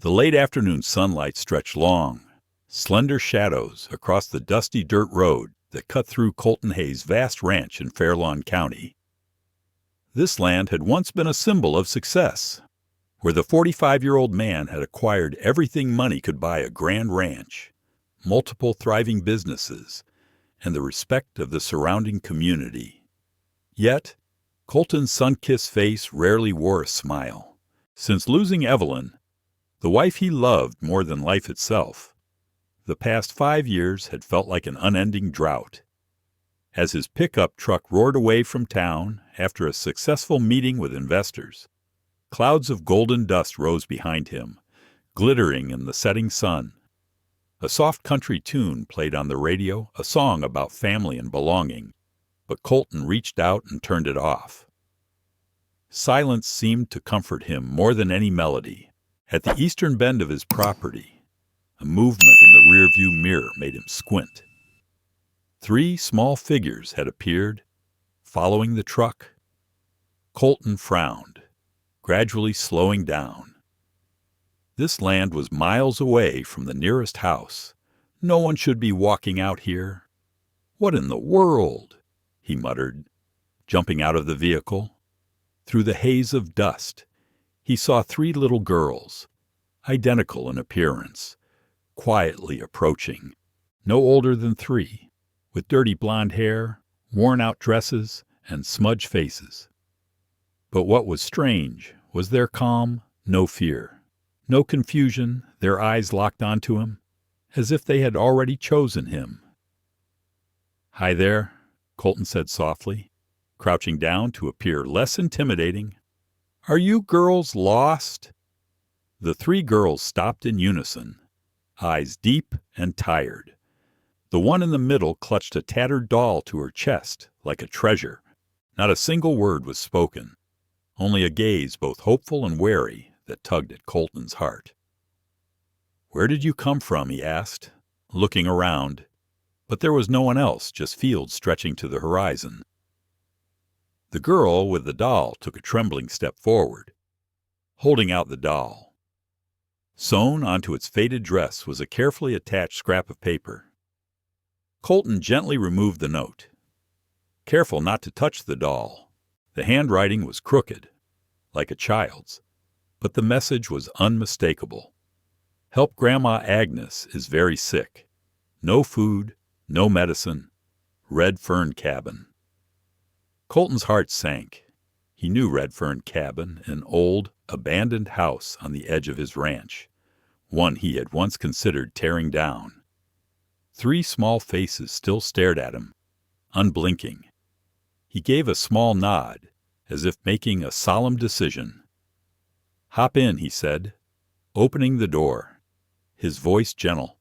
The late afternoon sunlight stretched long, slender shadows across the dusty dirt road that cut through Colton Hayes' vast ranch in Fairlawn County. This land had once been a symbol of success, where the 45-year-old man had acquired everything money could buy: a grand ranch, multiple thriving businesses, and the respect of the surrounding community. Yet, Colton's sun-kissed face rarely wore a smile. Since losing Evelyn, the wife he loved more than life itself, the past 5 years had felt like an unending drought. As his pickup truck roared away from town after a successful meeting with investors, clouds of golden dust rose behind him, glittering in the setting sun. A soft country tune played on the radio, a song about family and belonging, but Colton reached out and turned it off. Silence seemed to comfort him more than any melody. At the eastern bend of his property, a movement in the rearview mirror made him squint. 3 small figures had appeared, following the truck. Colton frowned, gradually slowing down. This land was miles away from the nearest house. No one should be walking out here. "What in the world?" he muttered, jumping out of the vehicle. Through the haze of dust, he saw 3 little girls, identical in appearance, quietly approaching, no older than 3, with dirty blonde hair, worn-out dresses, and smudged faces. But what was strange was their calm, no fear, no confusion, their eyes locked onto him, as if they had already chosen him. "Hi there," Colton said softly, crouching down to appear less intimidating. "Are you girls lost?" The 3 girls stopped in unison, eyes deep and tired. The one in the middle clutched a tattered doll to her chest like a treasure. Not a single word was spoken, only a gaze both hopeful and wary that tugged at Colton's heart. "Where did you come from?" he asked, looking around, but there was no one else, just fields stretching to the horizon. The girl with the doll took a trembling step forward, holding out the doll. Sewn onto its faded dress was a carefully attached scrap of paper. Colton gently removed the note, careful not to touch the doll. The handwriting was crooked, like a child's, but the message was unmistakable. "Help Grandma Agnes is very sick. No food, no medicine. Red Fern Cabin." Colton's heart sank. He knew Red Fern Cabin, an old, abandoned house on the edge of his ranch, one he had once considered tearing down. 3 small faces still stared at him, unblinking. He gave a small nod, as if making a solemn decision. "Hop in," he said, opening the door, his voice gentle.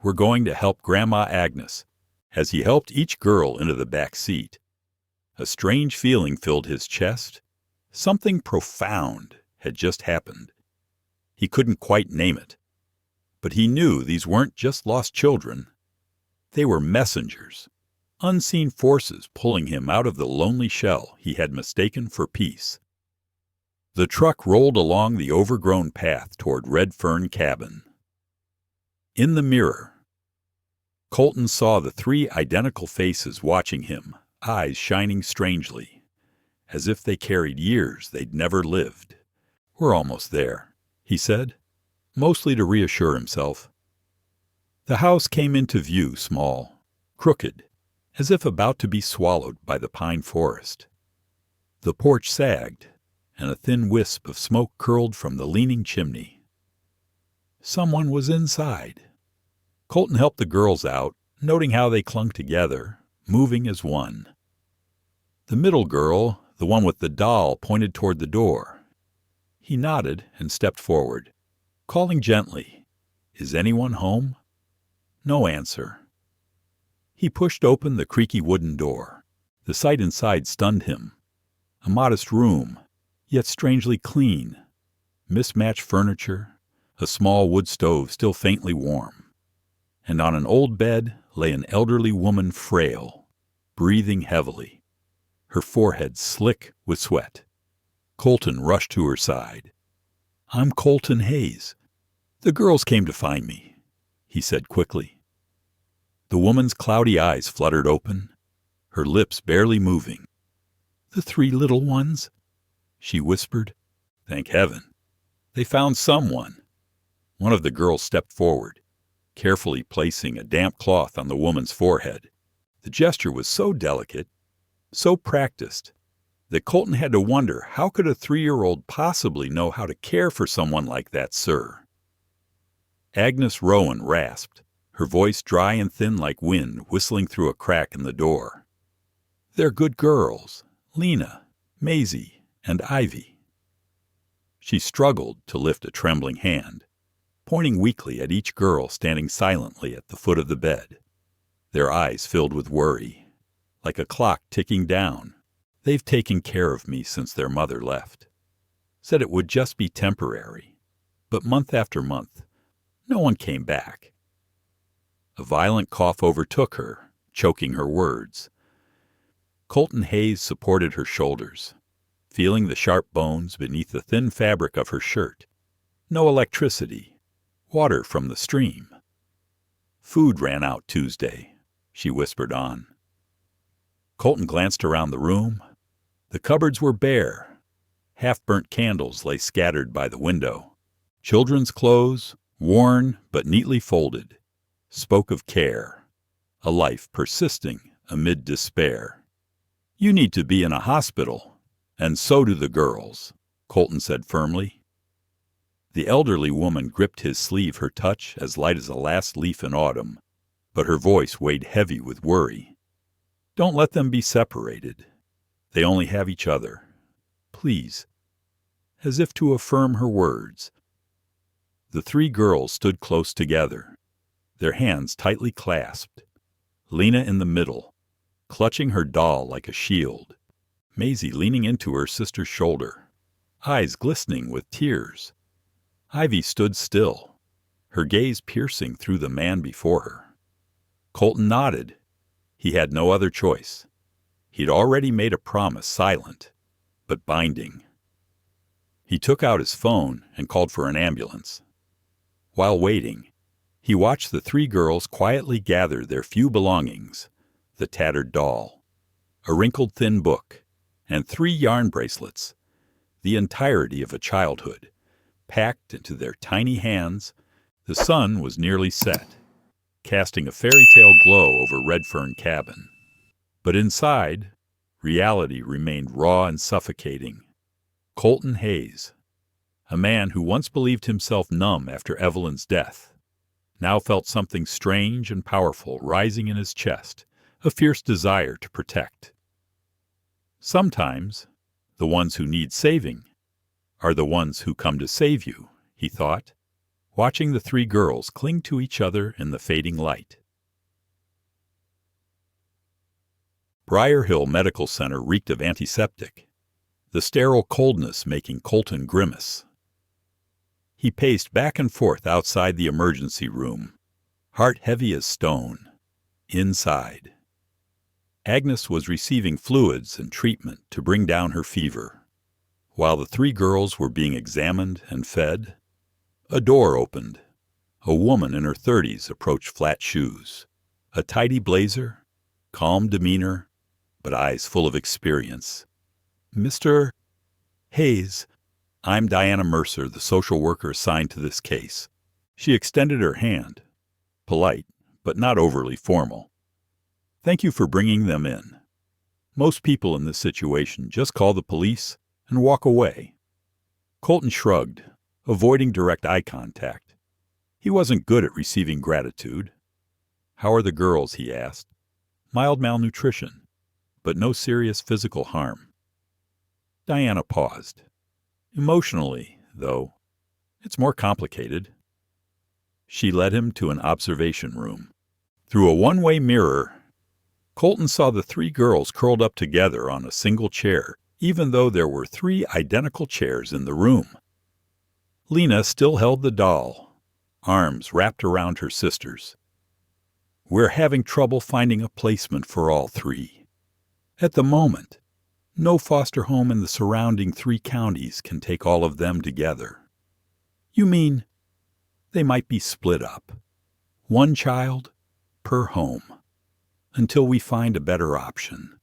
"We're going to help Grandma Agnes," as he helped each girl into the back seat. A strange feeling filled his chest. Something profound had just happened. He couldn't quite name it, but he knew these weren't just lost children. They were messengers, unseen forces pulling him out of the lonely shell he had mistaken for peace. The truck rolled along the overgrown path toward Red Fern Cabin. In the mirror, Colton saw the 3 identical faces watching him, eyes shining strangely, as if they carried years they'd never lived. "We're almost there," he said, mostly to reassure himself. The house came into view small, crooked, as if about to be swallowed by the pine forest. The porch sagged, and a thin wisp of smoke curled from the leaning chimney. Someone was inside. Colton helped the girls out, noting how they clung together, moving as one. The middle girl, the one with the doll, pointed toward the door. He nodded and stepped forward, calling gently, "Is anyone home?" No answer. He pushed open the creaky wooden door. The sight inside stunned him. A modest room, yet strangely clean. Mismatched furniture, a small wood stove still faintly warm. And on an old bed lay an elderly woman, frail, breathing heavily, her forehead slick with sweat. Colton rushed to her side. "I'm Colton Hayes," "The girls came to find me," he said quickly. The woman's cloudy eyes fluttered open, her lips barely moving. "The 3 little ones?" she whispered. "Thank heaven. They found someone." One of the girls stepped forward, carefully placing a damp cloth on the woman's forehead. The gesture was so delicate, so practiced, that Colton had to wonder, how could a 3-year-old possibly know how to care for someone like that, sir? Agnes Rowan rasped, her voice dry and thin like wind whistling through a crack in the door. "They're good girls, Lena, Maisie, and Ivy." She struggled to lift a trembling hand, pointing weakly at each girl standing silently at the foot of the bed. Their eyes filled with worry, like a clock ticking down. "They've taken care of me since their mother left. Said it would just be temporary. But month after month, no one came back." A violent cough overtook her, choking her words. Colton Hayes supported her shoulders, feeling the sharp bones beneath the thin fabric of her shirt. No electricity. Water from the stream. "Food ran out Tuesday," she whispered on. Colton glanced around the room. The cupboards were bare. Half-burnt candles lay scattered by the window. Children's clothes, worn but neatly folded, spoke of care, a life persisting amid despair. "You need to be in a hospital, and so do the girls," Colton said firmly. The elderly woman gripped his sleeve, her touch as light as a last leaf in autumn, but her voice weighed heavy with worry. "Don't let them be separated. They only have each other. Please." As if to affirm her words, the 3 girls stood close together, their hands tightly clasped, Lena in the middle, clutching her doll like a shield, Maisie leaning into her sister's shoulder, eyes glistening with tears. Ivy stood still, her gaze piercing through the man before her. Colton nodded. He had no other choice. He'd already made a promise, silent, but binding. He took out his phone and called for an ambulance. While waiting, he watched the 3 girls quietly gather their few belongings, the tattered doll, a wrinkled thin book, and 3 yarn bracelets, the entirety of a childhood, packed into their tiny hands. The sun was nearly set, casting a fairy tale glow over Redfern Cabin. But inside, reality remained raw and suffocating. Colton Hayes, a man who once believed himself numb after Evelyn's death, now felt something strange and powerful rising in his chest, a fierce desire to protect. Sometimes, the ones who need saving are the ones who come to save you, he thought, watching the 3 girls cling to each other in the fading light. Briar Hill Medical Center reeked of antiseptic, the sterile coldness making Colton grimace. He paced back and forth outside the emergency room, heart heavy as stone. Inside, Agnes was receiving fluids and treatment to bring down her fever. While the 3 girls were being examined and fed, a door opened. A woman in her 30s approached flat shoes, a tidy blazer, calm demeanor, but eyes full of experience. "Mr. Hayes, I'm Diana Mercer, the social worker assigned to this case." She extended her hand, polite, but not overly formal. "Thank you for bringing them in. Most people in this situation just call the police and walk away." Colton shrugged, avoiding direct eye contact. He wasn't good at receiving gratitude. "How are the girls?" he asked. "Mild malnutrition, but no serious physical harm." Diana paused. "Emotionally, though, it's more complicated." She led him to an observation room. Through a one-way mirror, Colton saw the 3 girls curled up together on a single chair, even though there were 3 identical chairs in the room. Lena still held the doll, arms wrapped around her sisters. "We're having trouble finding a placement for all 3. At the moment, no foster home in the surrounding 3 counties can take all of them together." "You mean They might be split up, one child per home, until we find a better option.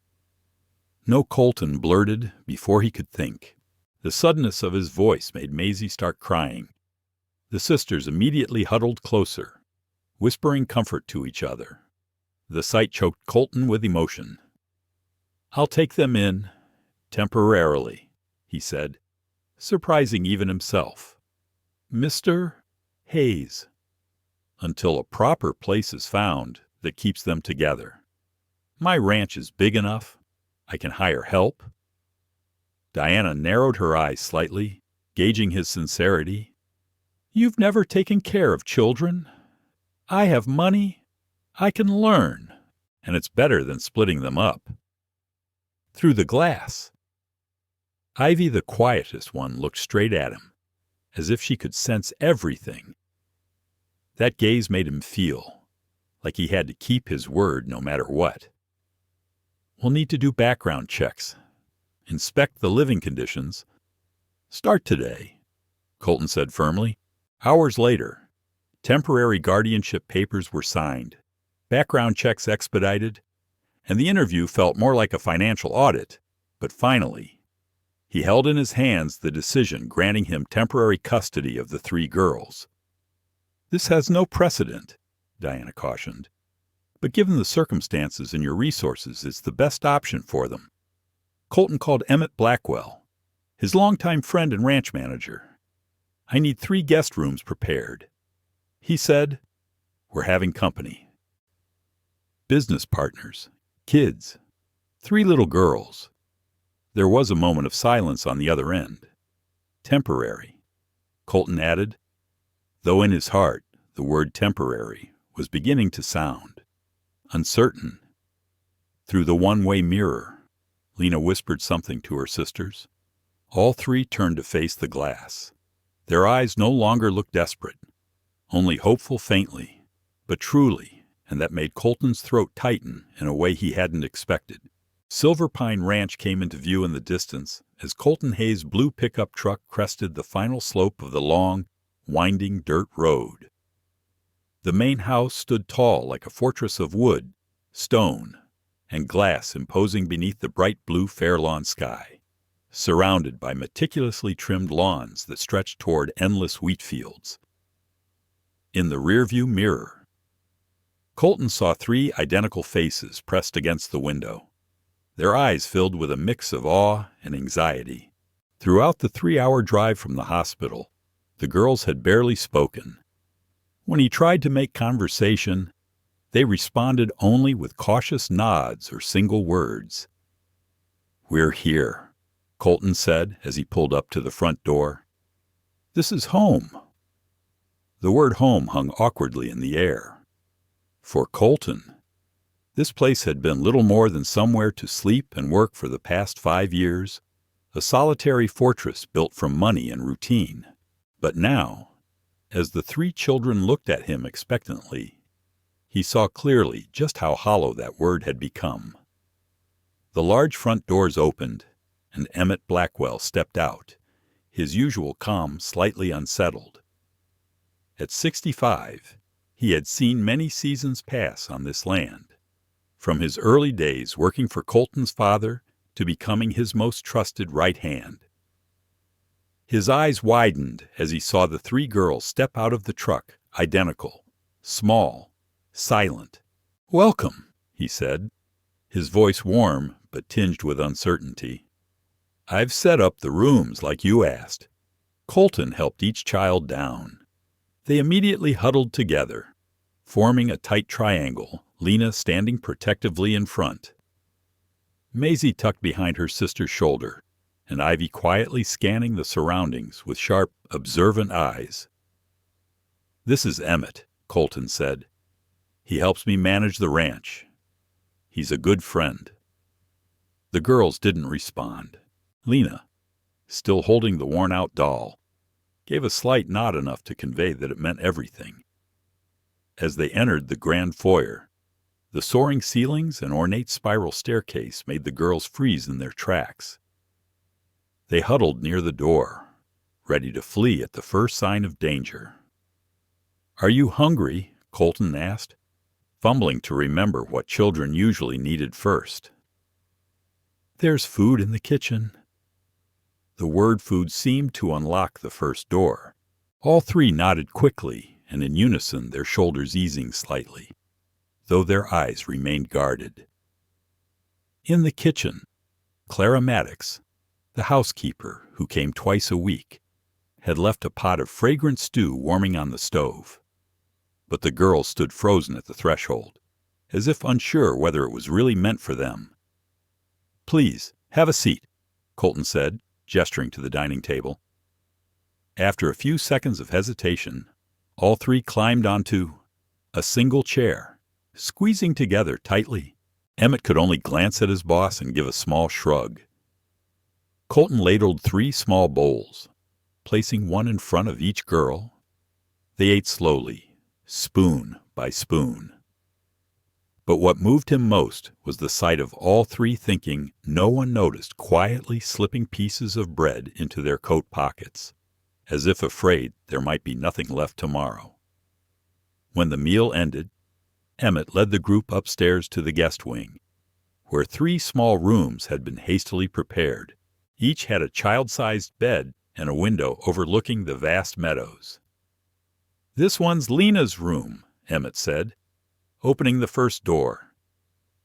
No, Colton blurted before he could think. The suddenness of his voice made Maisie start crying. The sisters immediately huddled closer, whispering comfort to each other. The sight choked Colton with emotion. "I'll take them in, temporarily," he said, surprising even himself. "Mr. Hayes, until a proper place is found that keeps them together. My ranch is big enough. I can hire help." Diana narrowed her eyes slightly, gauging his sincerity. "You've never taken care of children. I have money. I can learn, and it's better than splitting them up." Through the glass, Ivy, the quietest one, looked straight at him, as if she could sense everything. That gaze made him feel like he had to keep his word no matter what. "We'll need to do background checks, inspect the living conditions. Start today," Colton said firmly. Hours later, temporary guardianship papers were signed, background checks expedited, and the interview felt more like a financial audit. But finally, he held in his hands the decision granting him temporary custody of the 3 girls. "This has no precedent," Diana cautioned, "but given the circumstances and your resources, it's the best option for them." Colton called Emmett Blackwell, his longtime friend and ranch manager. "I need 3 guest rooms prepared." He said, "We're having company. Business partners, kids, 3 little girls." There was a moment of silence on the other end. "Temporary," Colton added, though in his heart the word temporary was beginning to sound uncertain. Through the one-way mirror, Lena whispered something to her sisters. All 3 turned to face the glass. Their eyes no longer looked desperate, only hopeful faintly, but truly, and that made Colton's throat tighten in a way he hadn't expected. Silver Pine Ranch came into view in the distance as Colton Hayes' blue pickup truck crested the final slope of the long, winding dirt road. The main house stood tall like a fortress of wood, stone, and glass imposing beneath the bright blue Fairlawn sky, surrounded by meticulously trimmed lawns that stretched toward endless wheat fields. In the rearview mirror, Colton saw 3 identical faces pressed against the window, their eyes filled with a mix of awe and anxiety. Throughout the 3-hour drive from the hospital, the girls had barely spoken. When he tried to make conversation, they responded only with cautious nods or single words. "We're here," Colton said as he pulled up to the front door. "This is home." The word home hung awkwardly in the air. For Colton, this place had been little more than somewhere to sleep and work for the past 5 years, a solitary fortress built from money and routine. But now, as the 3 children looked at him expectantly, he saw clearly just how hollow that word had become. The large front doors opened, and Emmett Blackwell stepped out, his usual calm slightly unsettled. At 65, he had seen many seasons pass on this land, from his early days working for Colton's father to becoming his most trusted right hand. His eyes widened as he saw the 3 girls step out of the truck, identical, small, silent. "Welcome," he said, his voice warm but tinged with uncertainty. "I've set up the rooms like you asked." Colton helped each child down. They immediately huddled together, forming a tight triangle, Lena standing protectively in front. Maisie tucked behind her sister's shoulder, and Ivy quietly scanning the surroundings with sharp, observant eyes. "This is Emmett," Colton said. "He helps me manage the ranch. He's a good friend." The girls didn't respond. Lena, still holding the worn-out doll, gave a slight nod enough to convey that it meant everything. As they entered the grand foyer, the soaring ceilings and ornate spiral staircase made the girls freeze in their tracks. They huddled near the door, ready to flee at the first sign of danger. "Are you hungry?" Colton asked, fumbling to remember what children usually needed first. "There's food in the kitchen." The word food seemed to unlock the first door. All three nodded quickly, and in unison, their shoulders easing slightly, though their eyes remained guarded. In the kitchen, Clara Maddox, the housekeeper who came twice a week, had left a pot of fragrant stew warming on the stove. But the girls stood frozen at the threshold, as if unsure whether it was really meant for them. "Please, have a seat," Colton said, gesturing to the dining table. After a few seconds of hesitation, all three climbed onto a single chair, squeezing together tightly. Emmett could only glance at his boss and give a small shrug. Colton ladled 3 small bowls, placing one in front of each girl. They ate slowly, spoon by spoon. But what moved him most was the sight of all three thinking no one noticed quietly slipping pieces of bread into their coat pockets, as if afraid there might be nothing left tomorrow. When the meal ended, Emmett led the group upstairs to the guest wing, where 3 small rooms had been hastily prepared. Each had a child-sized bed and a window overlooking the vast meadows. "This one's Lena's room," Emmett said, opening the first door.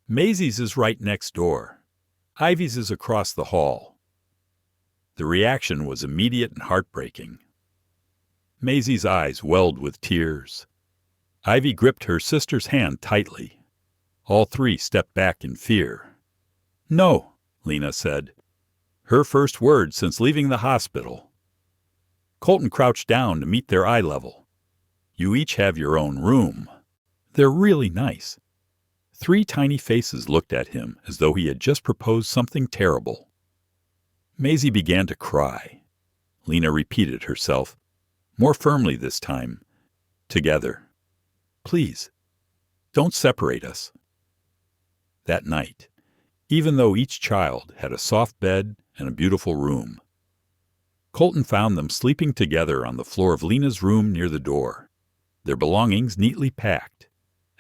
"Maisie's is right next door. Ivy's is across the hall." The reaction was immediate and heartbreaking. Maisie's eyes welled with tears. Ivy gripped her sister's hand tightly. All three stepped back in fear. "No," Lena said, her first word since leaving the hospital. Colton crouched down to meet their eye level. "You each have your own room. They're really nice." 3 tiny faces looked at him as though he had just proposed something terrible. Maisie began to cry. Lena repeated herself, more firmly this time. "Together. Please, don't separate us." That night, even though each child had a soft bed and a beautiful room, Colton found them sleeping together on the floor of Lena's room near the door, their belongings neatly packed,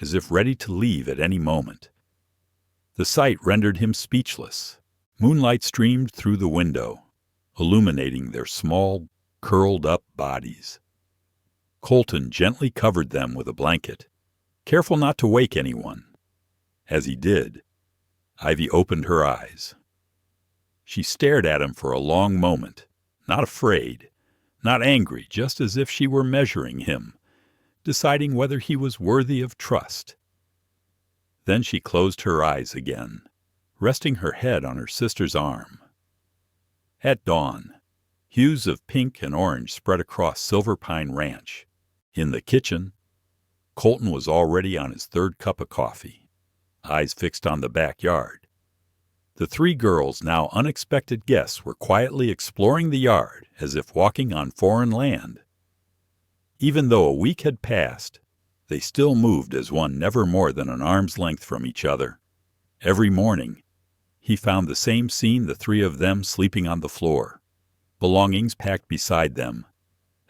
as if ready to leave at any moment. The sight rendered him speechless. Moonlight streamed through the window, illuminating their small, curled-up bodies. Colton gently covered them with a blanket, careful not to wake anyone. As he did, Ivy opened her eyes. She stared at him for a long moment, not afraid, not angry, just as if she were measuring him, deciding whether he was worthy of trust. Then she closed her eyes again, resting her head on her sister's arm. At dawn, hues of pink and orange spread across Silver Pine Ranch. In the kitchen, Colton was already on his 3rd cup of coffee, eyes fixed on the backyard. The 3 girls, now unexpected guests, were quietly exploring the yard as if walking on foreign land. Even though a week had passed, they still moved as one never more than an arm's length from each other. Every morning, he found the same scene, the 3 of them sleeping on the floor, belongings packed beside them,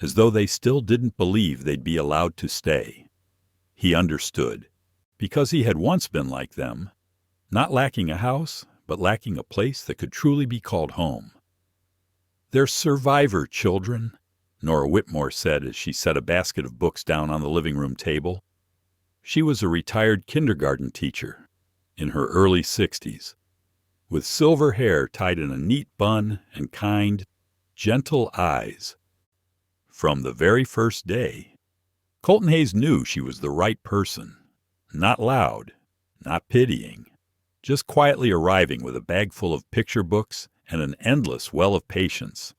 as though they still didn't believe they'd be allowed to stay. He understood, because he had once been like them, not lacking a house, but lacking a place that could truly be called home. "They're survivor children," Nora Whitmore said as she set a basket of books down on the living room table. She was a retired kindergarten teacher, in her early 60s, with silver hair tied in a neat bun and kind, gentle eyes. From the very first day, Colton Hayes knew she was the right person. Not loud, not pitying, just quietly arriving with a bag full of picture books and an endless well of patience.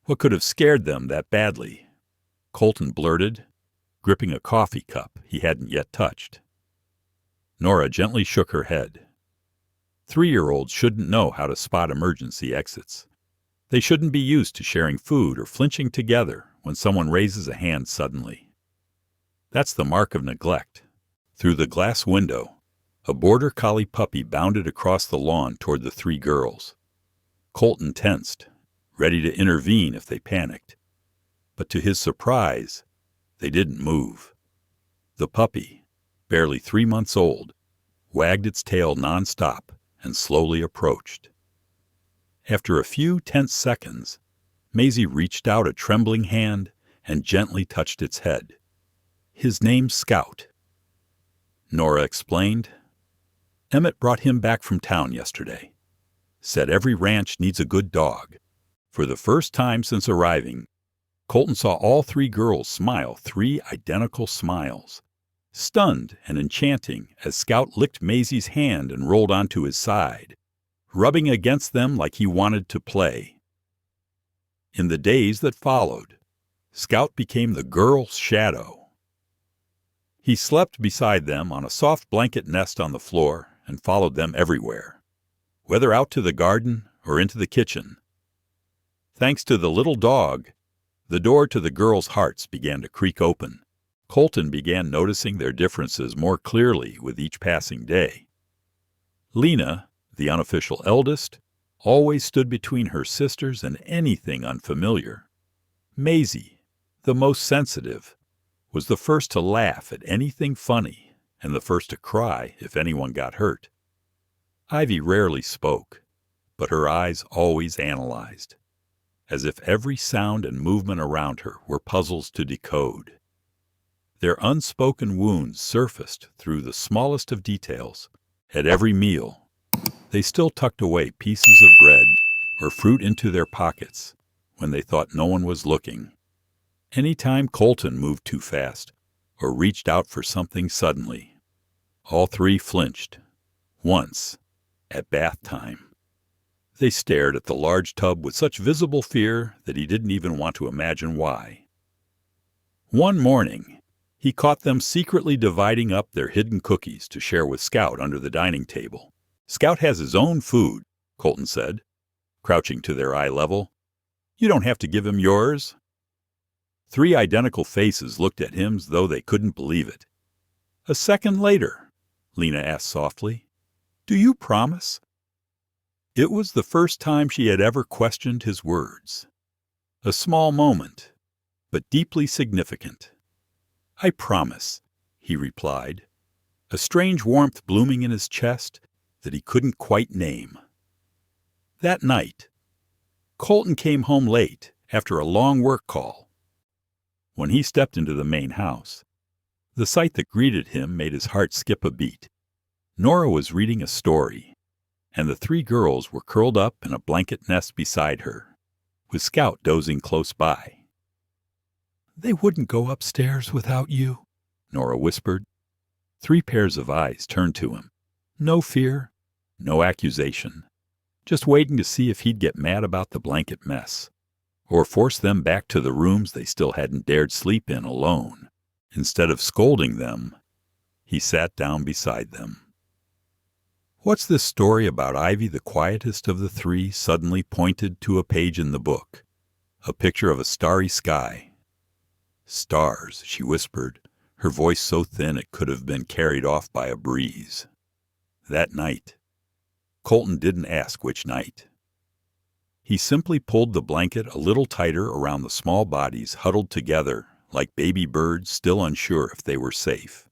What could have scared them that badly? Colton blurted, gripping a coffee cup he hadn't yet touched. Nora gently shook her head. 3-year-olds shouldn't know how to spot emergency exits. They shouldn't be used to sharing food or flinching together when someone raises a hand suddenly. That's the mark of neglect. Through the glass window, a border collie puppy bounded across the lawn toward the 3 girls. Colton tensed, ready to intervene if they panicked. But to his surprise, They didn't move. The puppy, barely 3 months old, wagged its tail nonstop and slowly approached. After a few tense seconds, Maisie reached out a trembling hand and gently touched its head. "His name's Scout," Nora explained. "Emmett brought him back from town yesterday. Said every ranch needs a good dog." For the first time since arriving, Colton saw all 3 girls smile 3 identical smiles. Stunned and enchanting as Scout licked Maisie's hand and rolled onto his side, rubbing against them like he wanted to play. In the days that followed, Scout became the girls' shadow. He slept beside them on a soft blanket nest on the floor and followed them everywhere, whether out to the garden or into the kitchen. Thanks to the little dog, the door to the girls' hearts began to creak open. Colton began noticing their differences more clearly with each passing day. Lena, the unofficial eldest, always stood between her sisters and anything unfamiliar. Maisie, the most sensitive, was the first to laugh at anything funny and the first to cry if anyone got hurt. Ivy rarely spoke, but her eyes always analyzed, as if every sound and movement around her were puzzles to decode. Their unspoken wounds surfaced through the smallest of details. At every meal, they still tucked away pieces of bread or fruit into their pockets when they thought no one was looking. Any time Colton moved too fast or reached out for something suddenly, all 3 flinched. Once, at bath time, they stared at the large tub with such visible fear that he didn't even want to imagine why. One morning, he caught them secretly dividing up their hidden cookies to share with Scout under the dining table. "Scout has his own food," Colton said, crouching to their eye level. "You don't have to give him yours." 3 identical faces looked at him as though they couldn't believe it. "A second later," Lena asked softly, "do you promise?" It was the first time she had ever questioned his words. A small moment, but deeply significant. "I promise," he replied, a strange warmth blooming in his chest that he couldn't quite name. That night, Colton came home late after a long work call. When he stepped into the main house, the sight that greeted him made his heart skip a beat. Nora was reading a story, and the 3 girls were curled up in a blanket nest beside her, with Scout dozing close by. "They wouldn't go upstairs without you," Nora whispered. 3 pairs of eyes turned to him. No fear, no accusation, just waiting to see if he'd get mad about the blanket mess, or force them back to the rooms they still hadn't dared sleep in alone. Instead of scolding them, he sat down beside them. "What's this story about Ivy, the quietest of the 3, suddenly pointed to a page in the book, a picture of a starry sky. "Stars," she whispered, her voice so thin it could have been carried off by a breeze. That night, Colton didn't ask which night. He simply pulled the blanket a little tighter around the small bodies huddled together like baby birds still unsure if they were safe.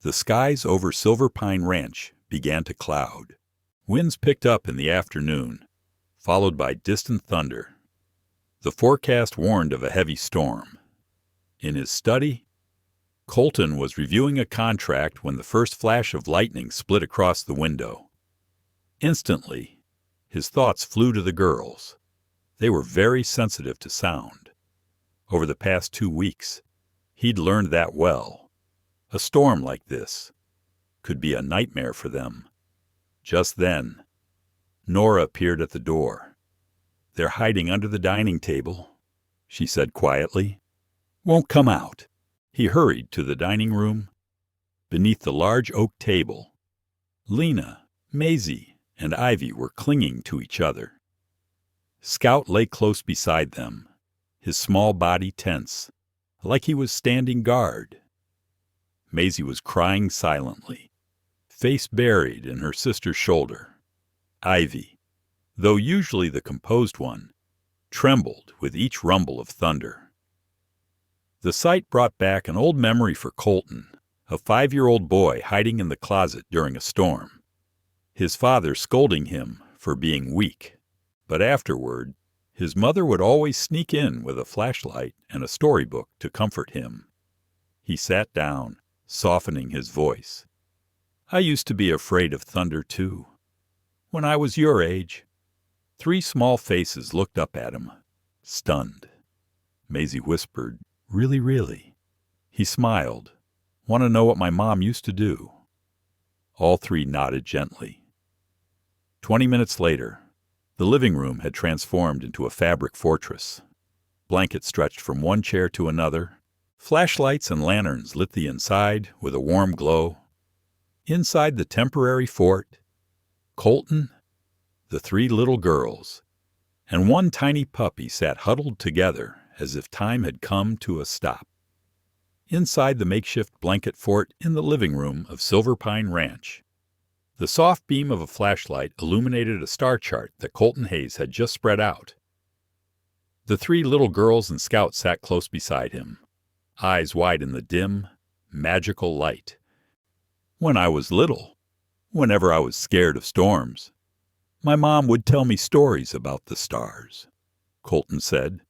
The skies over Silver Pine Ranch began to cloud. Winds picked up in the afternoon, followed by distant thunder. The forecast warned of a heavy storm. In his study, Colton was reviewing a contract when the first flash of lightning split across the window. Instantly, his thoughts flew to the girls. They were very sensitive to sound. Over the past 2 weeks, he'd learned that well. A storm like this could be a nightmare for them. Just then, Nora appeared at the door. "They're hiding under the dining table," she said quietly. "Won't come out." He hurried to the dining room. Beneath the large oak table, Lena, Maisie, and Ivy were clinging to each other. Scout lay close beside them, his small body tense, like he was standing guard. Maisie was crying silently, face buried in her sister's shoulder. Ivy, though usually the composed one, trembled with each rumble of thunder. The sight brought back an old memory for Colton, a 5-year-old boy hiding in the closet during a storm. His father scolding him for being weak, but afterward, his mother would always sneak in with a flashlight and a storybook to comfort him. He sat down, softening his voice. "I used to be afraid of thunder, too. When I was your age." 3 small faces looked up at him, stunned. Maisie whispered, "Really, really?" He smiled. "Want to know what my mom used to do?" All 3 nodded gently. 20 minutes later, the living room had transformed into a fabric fortress. Blankets stretched from one chair to another. Flashlights and lanterns lit the inside with a warm glow. Inside the temporary fort, Colton, the 3 little girls, and one tiny puppy sat huddled together as if time had come to a stop. Inside the makeshift blanket fort in the living room of Silver Pine Ranch, the soft beam of a flashlight illuminated a star chart that Colton Hayes had just spread out. The 3 little girls and Scout sat close beside him, eyes wide in the dim, magical light. "When I was little, whenever I was scared of storms, my mom would tell me stories about the stars," Colton said,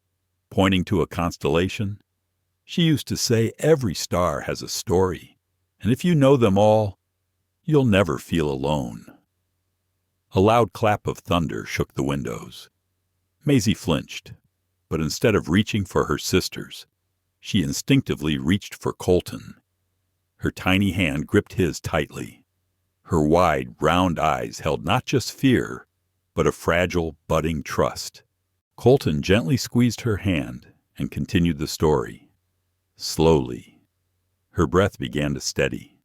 pointing to a constellation. "She used to say every star has a story, and if you know them all, you'll never feel alone." A loud clap of thunder shook the windows. Maisie flinched, but instead of reaching for her sisters, she instinctively reached for Colton. Her tiny hand gripped his tightly. Her wide, round eyes held not just fear, but a fragile, budding trust. Colton gently squeezed her hand and continued the story. Slowly, her breath began to steady.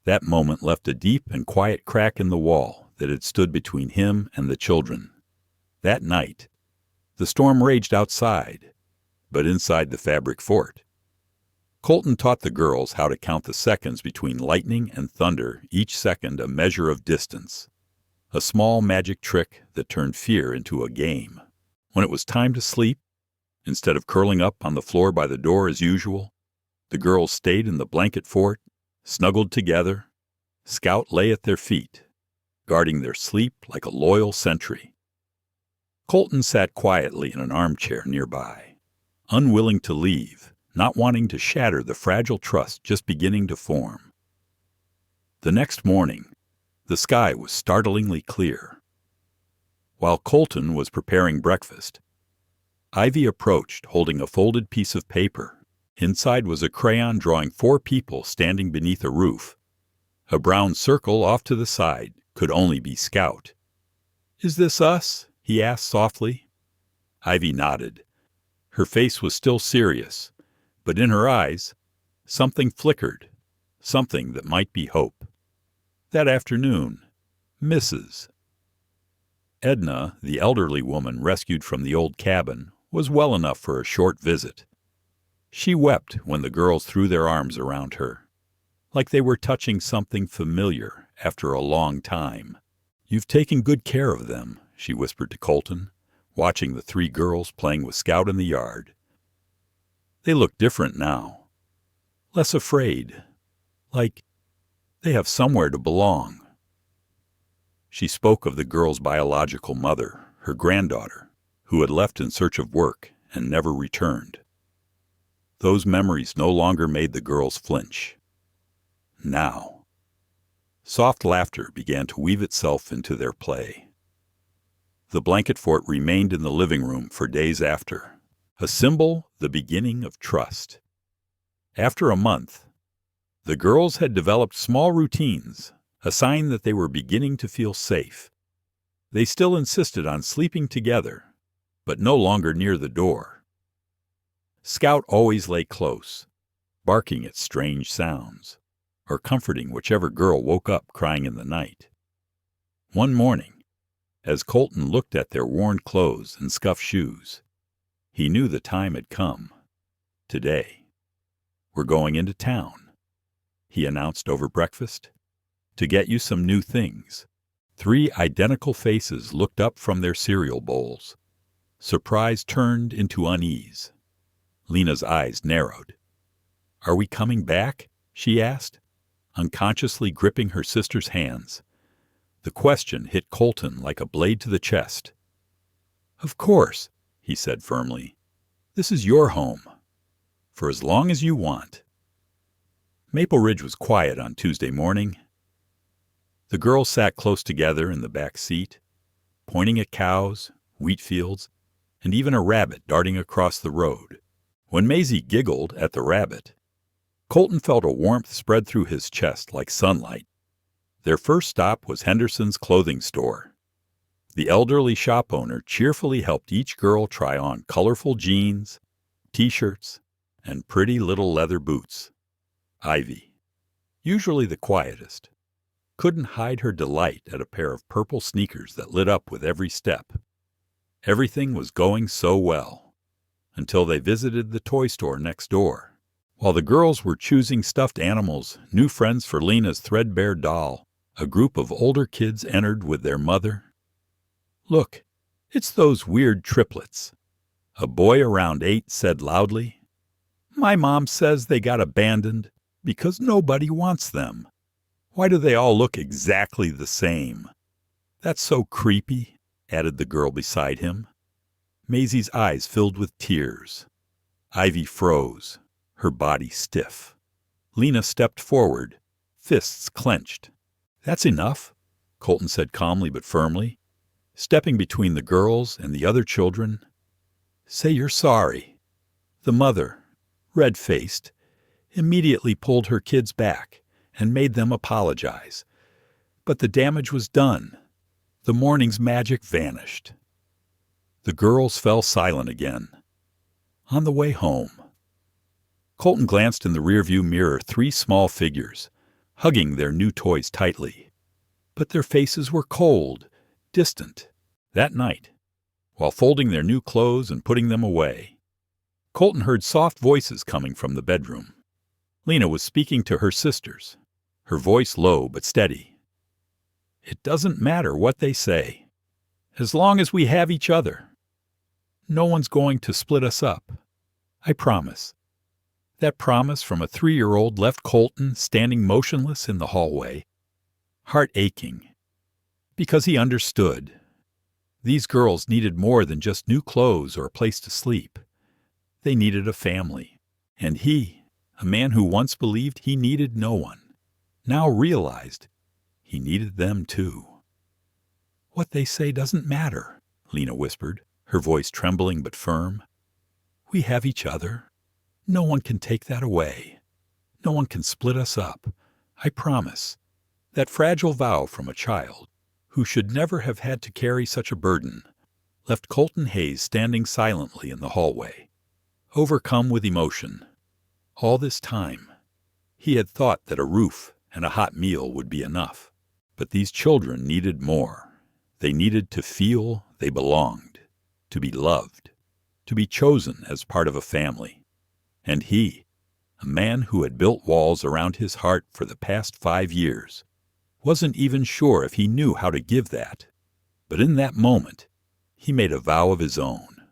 That moment left a deep and quiet crack in the wall that had stood between him and the children. That night, the storm raged outside, but inside the fabric fort, Colton taught the girls how to count the seconds between lightning and thunder, each second a measure of distance. A small magic trick that turned fear into a game. When it was time to sleep, instead of curling up on the floor by the door as usual, the girls stayed in the blanket fort, snuggled together. Scout lay at their feet, guarding their sleep like a loyal sentry. Colton sat quietly in an armchair nearby, unwilling to leave, not wanting to shatter the fragile trust just beginning to form. The next morning, the sky was startlingly clear. While Colton was preparing breakfast, Ivy approached holding a folded piece of paper. Inside was a crayon drawing 4 people standing beneath a roof. A brown circle off to the side could only be Scout. "Is this us?" he asked softly. Ivy nodded. Her face was still serious, but in her eyes, something flickered, something that might be hope. That afternoon, Mrs. Edna, the elderly woman rescued from the old cabin, was well enough for a short visit. She wept when the girls threw their arms around her, like they were touching something familiar after a long time. "You've taken good care of them," she whispered to Colton, watching the 3 girls playing with Scout in the yard. "They look different now, less afraid, like they have somewhere to belong." She spoke of the girl's biological mother, her granddaughter, who had left in search of work and never returned. Those memories no longer made the girls flinch. Now, soft laughter began to weave itself into their play. The blanket fort remained in the living room for days after, a symbol, the beginning of trust. After a month, the girls had developed small routines, a sign that they were beginning to feel safe. They still insisted on sleeping together, but no longer near the door. Scout always lay close, barking at strange sounds, or comforting whichever girl woke up crying in the night. One morning, as Colton looked at their worn clothes and scuffed shoes, he knew the time had come. Today, "We're going into town," he announced over breakfast, "to get you some new things." 3 identical faces looked up from their cereal bowls. Surprise turned into unease. Lena's eyes narrowed. "Are we coming back?" she asked, unconsciously gripping her sister's hands. The question hit Colton like a blade to the chest. "Of course," he said firmly. "This is your home. For as long as you want." Maple Ridge was quiet on Tuesday morning. The girls sat close together in the back seat, pointing at cows, wheat fields, and even a rabbit darting across the road. When Maisie giggled at the rabbit, Colton felt a warmth spread through his chest like sunlight. Their first stop was Henderson's clothing store. The elderly shop owner cheerfully helped each girl try on colorful jeans, t-shirts, and pretty little leather boots. Ivy, usually the quietest, couldn't hide her delight at a pair of purple sneakers that lit up with every step. Everything was going so well, until they visited the toy store next door. While the girls were choosing stuffed animals, new friends for Lena's threadbare doll, a group of older kids entered with their mother. "Look, it's those weird triplets," a boy around 8 said loudly. "My mom says they got abandoned because nobody wants them. Why do they all look exactly the same?" "That's so creepy," added the girl beside him. Maisie's eyes filled with tears. Ivy froze, her body stiff. Lena stepped forward, fists clenched. "That's enough," Colton said calmly but firmly, stepping between the girls and the other children. "Say you're sorry." The mother, red-faced, immediately pulled her kids back and made them apologize. But the damage was done. The morning's magic vanished. The girls fell silent again. On the way home, Colton glanced in the rearview mirror 3 small figures, hugging their new toys tightly. But their faces were cold, distant. That night, while folding their new clothes and putting them away, Colton heard soft voices coming from the bedroom. Lena was speaking to her sisters, her voice low but steady. "It doesn't matter what they say, as long as we have each other. No one's going to split us up. I promise." That promise from a 3-year-old left Colton standing motionless in the hallway, heart aching, because he understood. These girls needed more than just new clothes or a place to sleep. They needed a family. And he, a man who once believed he needed no one, now realized he needed them too. "What they say doesn't matter," Lena whispered, her voice trembling but firm. "We have each other. No one can take that away. No one can split us up. I promise." That fragile vow from a child, who should never have had to carry such a burden, left Colton Hayes standing silently in the hallway, overcome with emotion. All this time, he had thought that a roof and a hot meal would be enough. But these children needed more. They needed to feel they belonged, to be loved, to be chosen as part of a family. And he, a man who had built walls around his heart for the past 5 years, wasn't even sure if he knew how to give that. But in that moment, he made a vow of his own,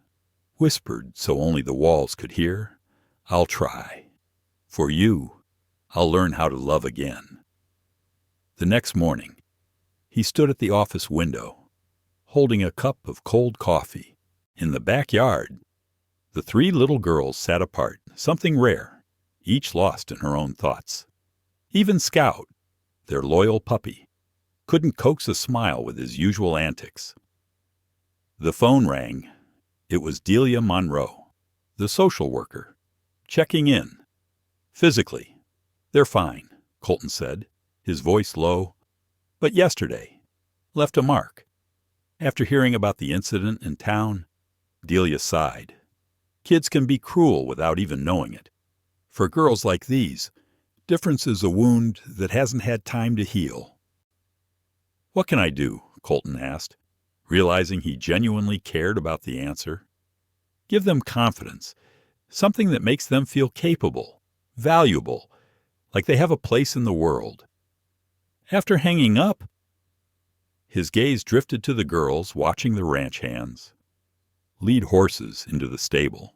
whispered so only the walls could hear, "I'll try. For you, I'll learn how to love again." The next morning, he stood at the office window, holding a cup of cold coffee. In the backyard, the 3 little girls sat apart, something rare, each lost in her own thoughts. Even Scout, their loyal puppy, couldn't coax a smile with his usual antics. The phone rang. It was Delia Monroe, the social worker, checking in. "Physically, they're fine," Colton said, his voice low. "But yesterday left a mark." After hearing about the incident in town, Delia sighed. Kids can be cruel without even knowing it. For girls like these, difference is a wound that hasn't had time to heal. "What can I do?" Colton asked, realizing he genuinely cared about the answer. "Give them confidence, something that makes them feel capable, valuable, like they have a place in the world." After hanging up, his gaze drifted to the girls watching the ranch hands lead horses into the stable.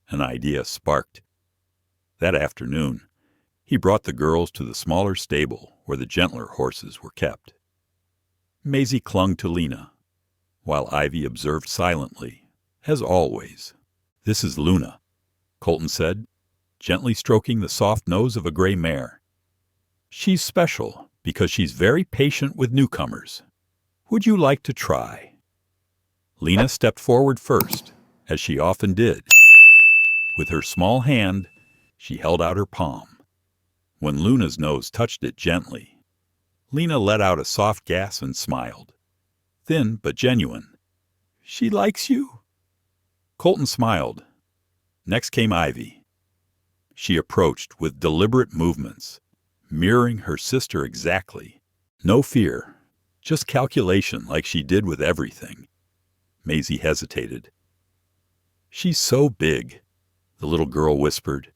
An idea sparked. That afternoon, he brought the girls to the smaller stable where the gentler horses were kept. Maisie clung to Lena, while Ivy observed silently, as always. "This is Luna," Colton said, gently stroking the soft nose of a gray mare. "She's special because she's very patient with newcomers. Would you like to try?" Lena stepped forward first, as she often did. With her small hand, she held out her palm. When Luna's nose touched it gently, Lena let out a soft gasp and smiled. Thin but genuine. "She likes you?" Colton smiled. Next came Ivy. She approached with deliberate movements, mirroring her sister exactly. No fear, just calculation like she did with everything. Maisie hesitated. "She's so big," the little girl whispered.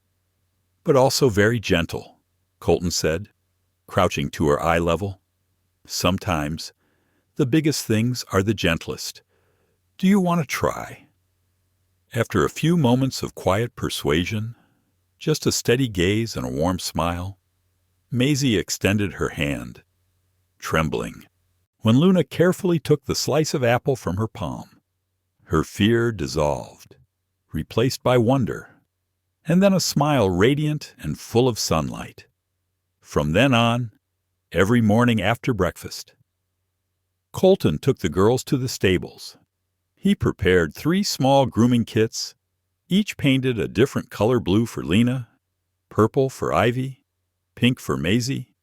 "But also very gentle," Colton said, crouching to her eye level. "Sometimes the biggest things are the gentlest. Do you want to try?" After a few moments of quiet persuasion, just a steady gaze and a warm smile, Maisie extended her hand, trembling, when Luna carefully took the slice of apple from her palm. Her fear dissolved, replaced by wonder, and then a smile radiant and full of sunlight. From then on, every morning after breakfast, Colton took the girls to the stables. He prepared 3 small grooming kits, each painted a different color blue for Lena, purple for Ivy, pink for Maisie.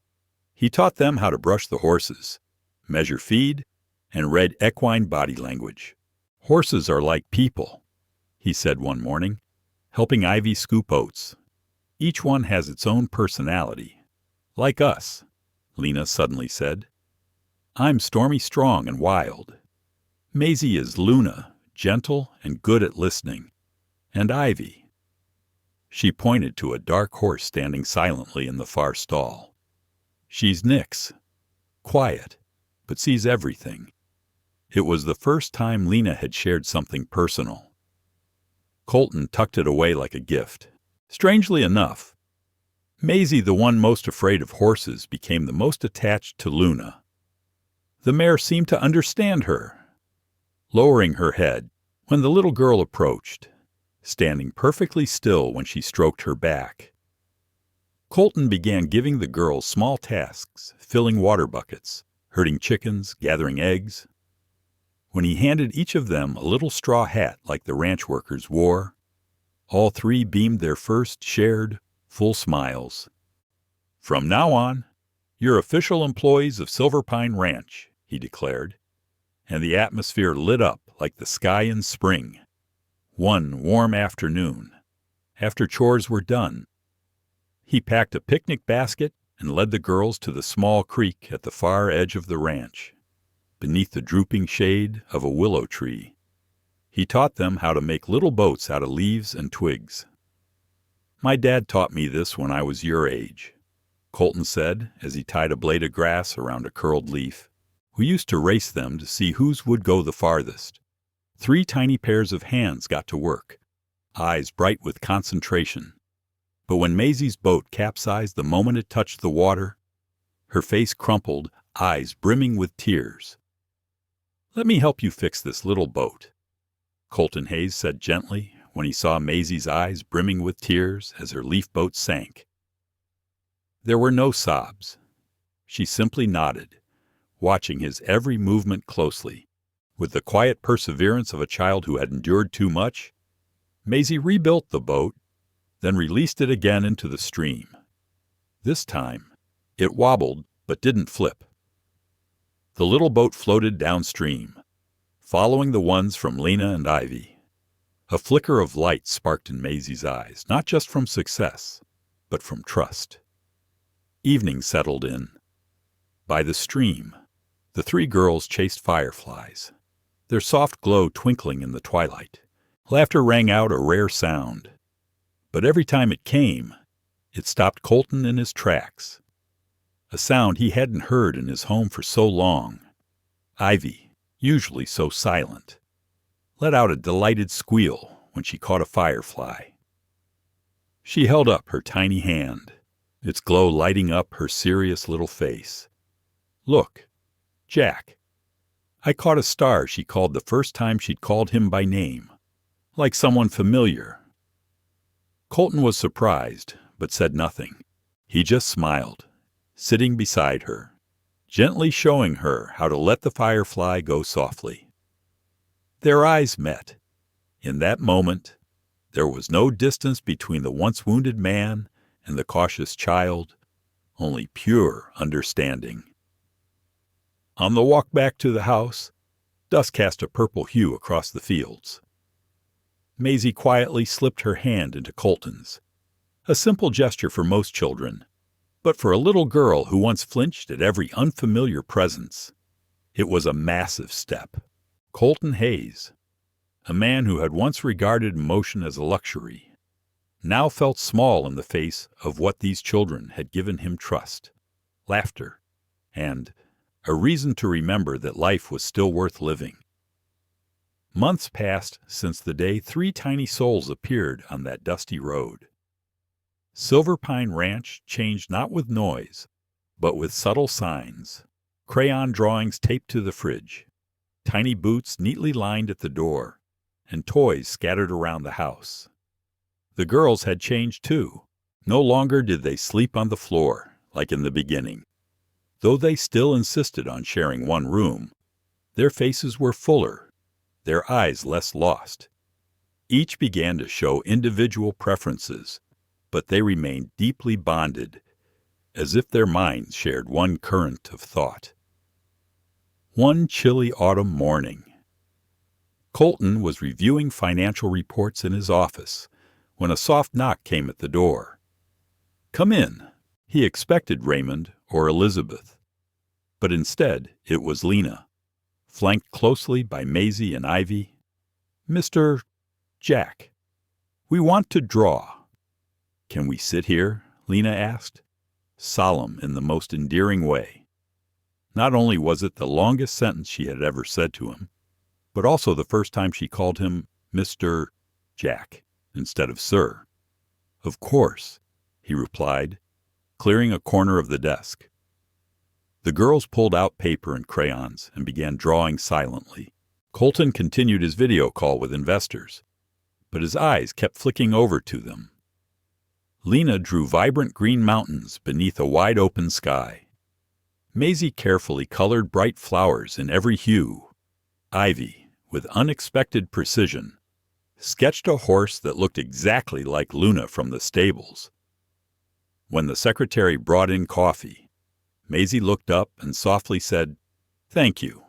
He taught them how to brush the horses, measure feed, and read equine body language. "Horses are like people," he said one morning, helping Ivy scoop oats. "Each one has its own personality. Like us," Lena suddenly said. "I'm stormy strong and wild. Maisie is Luna, gentle and good at listening. And Ivy." She pointed to a dark horse standing silently in the far stall. "She's Nix, quiet, but sees everything." It was the first time Lena had shared something personal. Colton tucked it away like a gift. Strangely enough, Maisie, the one most afraid of horses, became the most attached to Luna. The mare seemed to understand her, lowering her head when the little girl approached, standing perfectly still when she stroked her back. Colton began giving the girls small tasks, filling water buckets, herding chickens, gathering eggs. When he handed each of them a little straw hat like the ranch workers wore, all 3 beamed their first shared, full smiles. "From now on, you're official employees of Silver Pine Ranch," he declared, and the atmosphere lit up like the sky in spring. One warm afternoon, after chores were done, he packed a picnic basket and led the girls to the small creek at the far edge of the ranch, beneath the drooping shade of a willow tree. He taught them how to make little boats out of leaves and twigs. "My dad taught me this when I was your age," Colton said as he tied a blade of grass around a curled leaf. "We used to race them to see whose would go the farthest. 3 tiny pairs of hands got to work, eyes bright with concentration. But when Maisie's boat capsized the moment it touched the water, her face crumpled, eyes brimming with tears. 'Let me help you fix this little boat,' Colton Hayes said gently when he saw Maisie's eyes brimming with tears as her leaf boat sank. There were no sobs. She simply nodded, watching his every movement closely. With the quiet perseverance of a child who had endured too much, Maisie rebuilt the boat, then released it again into the stream. This time, it wobbled but didn't flip. The little boat floated downstream, following the ones from Lena and Ivy. A flicker of light sparked in Maisie's eyes, not just from success, but from trust. Evening settled in. By the stream, the 3 girls chased fireflies, their soft glow twinkling in the twilight. Laughter rang out a rare sound. But every time it came, it stopped Colton in his tracks. A sound he hadn't heard in his home for so long. Ivy, usually so silent, let out a delighted squeal when she caught a firefly. She held up her tiny hand, its glow lighting up her serious little face. "Look, Jack." I caught a star she called the first time she'd called him by name, like someone familiar. Colton was surprised, but said nothing. He just smiled, sitting beside her, gently showing her how to let the firefly go softly. Their eyes met. In that moment, there was no distance between the once wounded man and the cautious child, only pure understanding. On the walk back to the house, dusk cast a purple hue across the fields. Maisie quietly slipped her hand into Colton's, a simple gesture for most children, but for a little girl who once flinched at every unfamiliar presence, it was a massive step. Colton Hayes, a man who had once regarded emotion as a luxury, now felt small in the face of what these children had given him: trust, laughter, and a reason to remember that life was still worth living. Months passed since the day 3 tiny souls appeared on that dusty road. Silver Pine Ranch changed not with noise, but with subtle signs: crayon drawings taped to the fridge, tiny boots neatly lined at the door, and toys scattered around the house. The girls had changed too. No longer did they sleep on the floor, like in the beginning. Though they still insisted on sharing one room, their faces were fuller, their eyes less lost. Each began to show individual preferences, but they remained deeply bonded, as if their minds shared one current of thought. One chilly autumn morning, Colton was reviewing financial reports in his office when a soft knock came at the door. "Come in." He expected Raymond or Elizabeth, but instead it was Lena, flanked closely by Maisie and Ivy. "Mr. Jack, we want to draw." "Can we sit here?" Lena asked, solemn in the most endearing way. Not only was it the longest sentence she had ever said to him, but also the first time she called him Mr. Jack instead of Sir. "Of course," he replied, clearing a corner of the desk. The girls pulled out paper and crayons and began drawing silently. Colton continued his video call with investors, but his eyes kept flicking over to them. Lena drew vibrant green mountains beneath a wide-open sky. Maisie carefully colored bright flowers in every hue. Ivy, with unexpected precision, sketched a horse that looked exactly like Luna from the stables. When the secretary brought in coffee, Maisie looked up and softly said, "Thank you."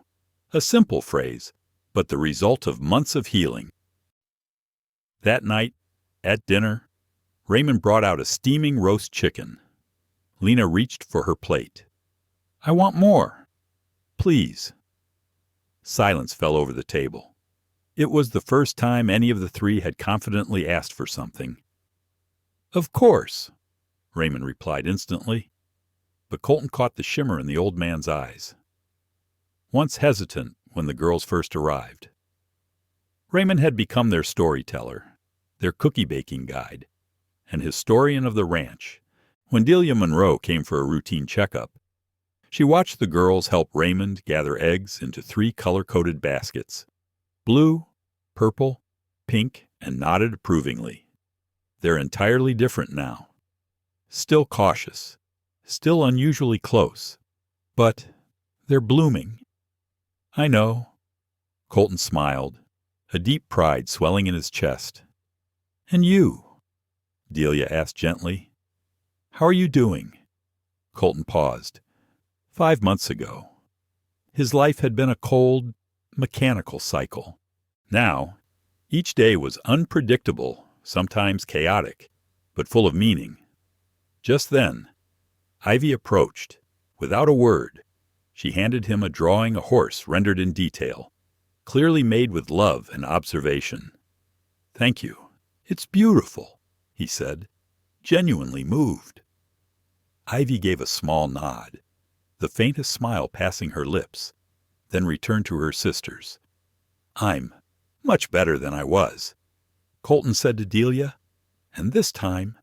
A simple phrase, but the result of months of healing. That night, at dinner, Raymond brought out a steaming roast chicken. Lena reached for her plate. "I want more." "Please." Silence fell over the table. It was the first time any of the three had confidently asked for something. "Of course," Raymond replied instantly, but Colton caught the shimmer in the old man's eyes. Once hesitant when the girls first arrived, Raymond had become their storyteller, their cookie-baking guide, and historian of the ranch. When Delia Monroe came for a routine checkup, she watched the girls help Raymond gather eggs into 3 color-coded baskets: blue, purple, pink, and nodded approvingly. They're entirely different now. Still cautious, still unusually close, but they're blooming. "I know." Colton smiled, a deep pride swelling in his chest. "And you?" Delia asked gently. "How are you doing?" Colton paused. 5 months ago. His life had been a cold, mechanical cycle. Now, each day was unpredictable, sometimes chaotic, but full of meaning. Just then, Ivy approached. Without a word, she handed him a drawing a horse rendered in detail, clearly made with love and observation. "Thank you. It's beautiful," he said, genuinely moved. Ivy gave a small nod, the faintest smile passing her lips, then returned to her sisters. "I'm much better than I was," Colton said to Delia, "and this time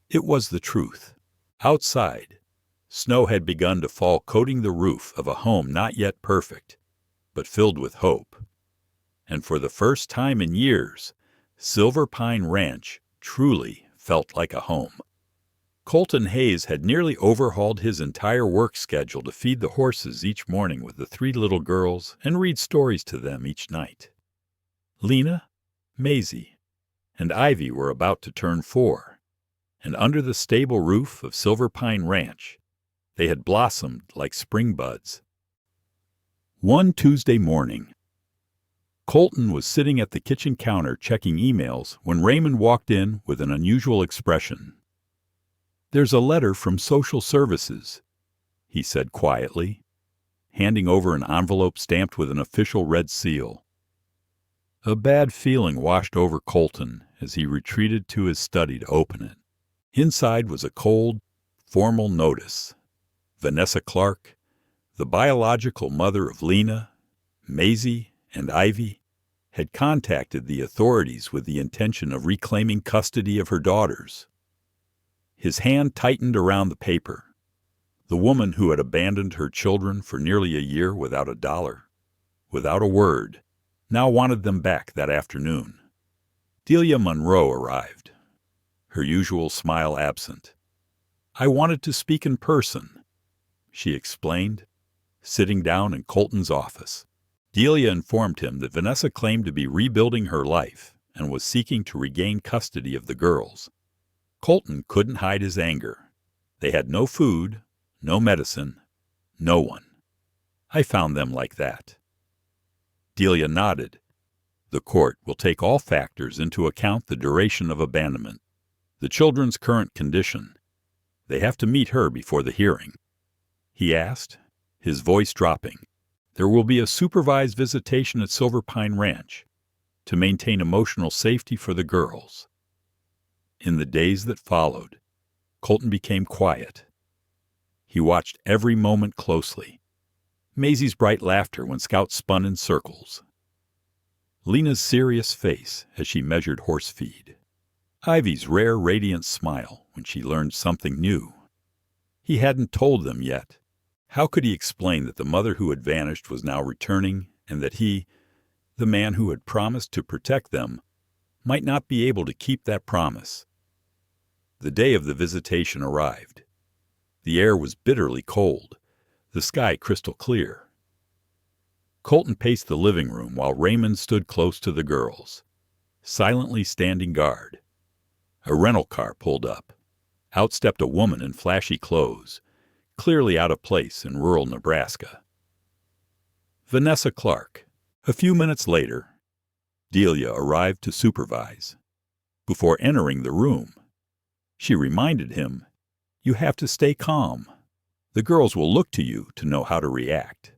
It was the truth. Outside, snow had begun to fall, coating the roof of a home not yet perfect, but filled with hope. And for the first time in years, Silver Pine Ranch truly felt like a home. Colton Hayes had nearly overhauled his entire work schedule to feed the horses each morning with the 3 little girls and read stories to them each night. Lena, Maisie, and Ivy were about to turn 4, and under the stable roof of Silver Pine Ranch, they had blossomed like spring buds. One Tuesday morning, Colton was sitting at the kitchen counter checking emails when Raymond walked in with an unusual expression. "There's a letter from Social Services," he said quietly, handing over an envelope stamped with an official red seal. A bad feeling washed over Colton as he retreated to his study to open it. Inside was a cold, formal notice. Vanessa Clark, the biological mother of Lena, Maisie, and Ivy, had contacted the authorities with the intention of reclaiming custody of her daughters. His hand tightened around the paper. The woman who had abandoned her children for nearly a year without a dollar, without a word, now wanted them back that afternoon. Delia Monroe arrived, her usual smile absent. "I wanted to speak in person," she explained, sitting down in Colton's office. Delia informed him that Vanessa claimed to be rebuilding her life and was seeking to regain custody of the girls. Colton couldn't hide his anger. They had no food, no medicine, no one. "I found them like that." Delia nodded. "The court will take all factors into account: the duration of abandonment, the children's current condition. They have to meet her before the hearing." He asked, his voice dropping. "There will be a supervised visitation at Silver Pine Ranch to maintain emotional safety for the girls." In the days that followed, Colton became quiet. He watched every moment closely. Maisie's bright laughter when Scout spun in circles. Lena's serious face as she measured horse feed. Ivy's rare, radiant smile when she learned something new. He hadn't told them yet. How could he explain that the mother who had vanished was now returning, and that he, the man who had promised to protect them, might not be able to keep that promise? The day of the visitation arrived. The air was bitterly cold, the sky crystal clear. Colton paced the living room while Raymond stood close to the girls, silently standing guard. A rental car pulled up. Out stepped a woman in flashy clothes, clearly out of place in rural Nebraska. Vanessa Clark. A few minutes later, Delia arrived to supervise. Before entering the room, she reminded him, "You have to stay calm. The girls will look to you to know how to react."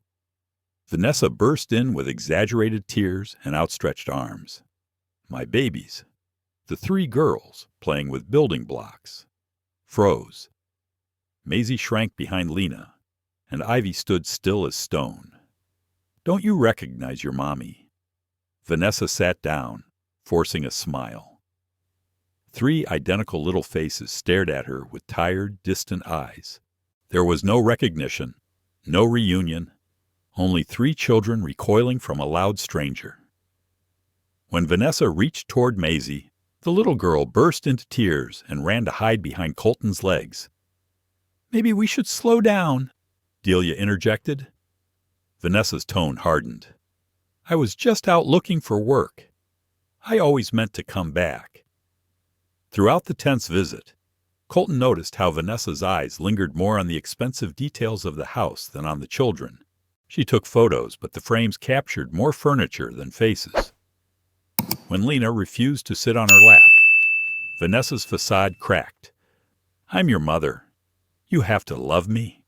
Vanessa burst in with exaggerated tears and outstretched arms. "My babies." The 3 girls, playing with building blocks, froze. Maisie shrank behind Lena, and Ivy stood still as stone. "Don't you recognize your mommy?" Vanessa sat down, forcing a smile. 3 identical little faces stared at her with tired, distant eyes. There was no recognition, no reunion, only 3 children recoiling from a loud stranger. When Vanessa reached toward Maisie, the little girl burst into tears and ran to hide behind Colton's legs. "Maybe we should slow down," Delia interjected. Vanessa's tone hardened. "I was just out looking for work. I always meant to come back." Throughout the tense visit, Colton noticed how Vanessa's eyes lingered more on the expensive details of the house than on the children. She took photos, but the frames captured more furniture than faces. When Lena refused to sit on her lap, Vanessa's facade cracked. "I'm your mother. You have to love me."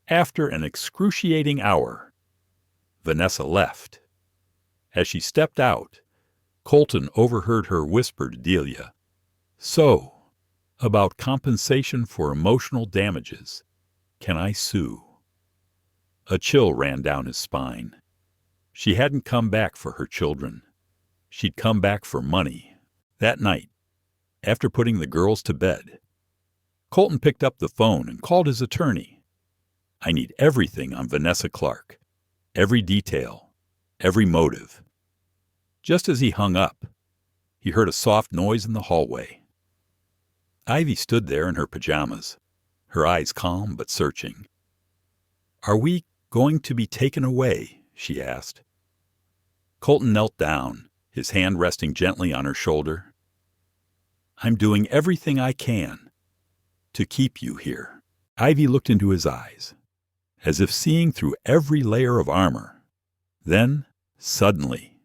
After an excruciating hour, Vanessa left. As she stepped out, Colton overheard her whisper to Delia, "So, about compensation for emotional damages, can I sue?" A chill ran down his spine. She hadn't come back for her children. She'd come back for money. That night, after putting the girls to bed, Colton picked up the phone and called his attorney. "I need everything on Vanessa Clark. Every detail. Every motive." Just as he hung up, he heard a soft noise in the hallway. Ivy stood there in her pajamas, her eyes calm but searching. "Are we going to be taken away?" she asked. Colton knelt down, his hand resting gently on her shoulder. "I'm doing everything I can to keep you here." Ivy looked into his eyes, as if seeing through every layer of armor. Then, suddenly,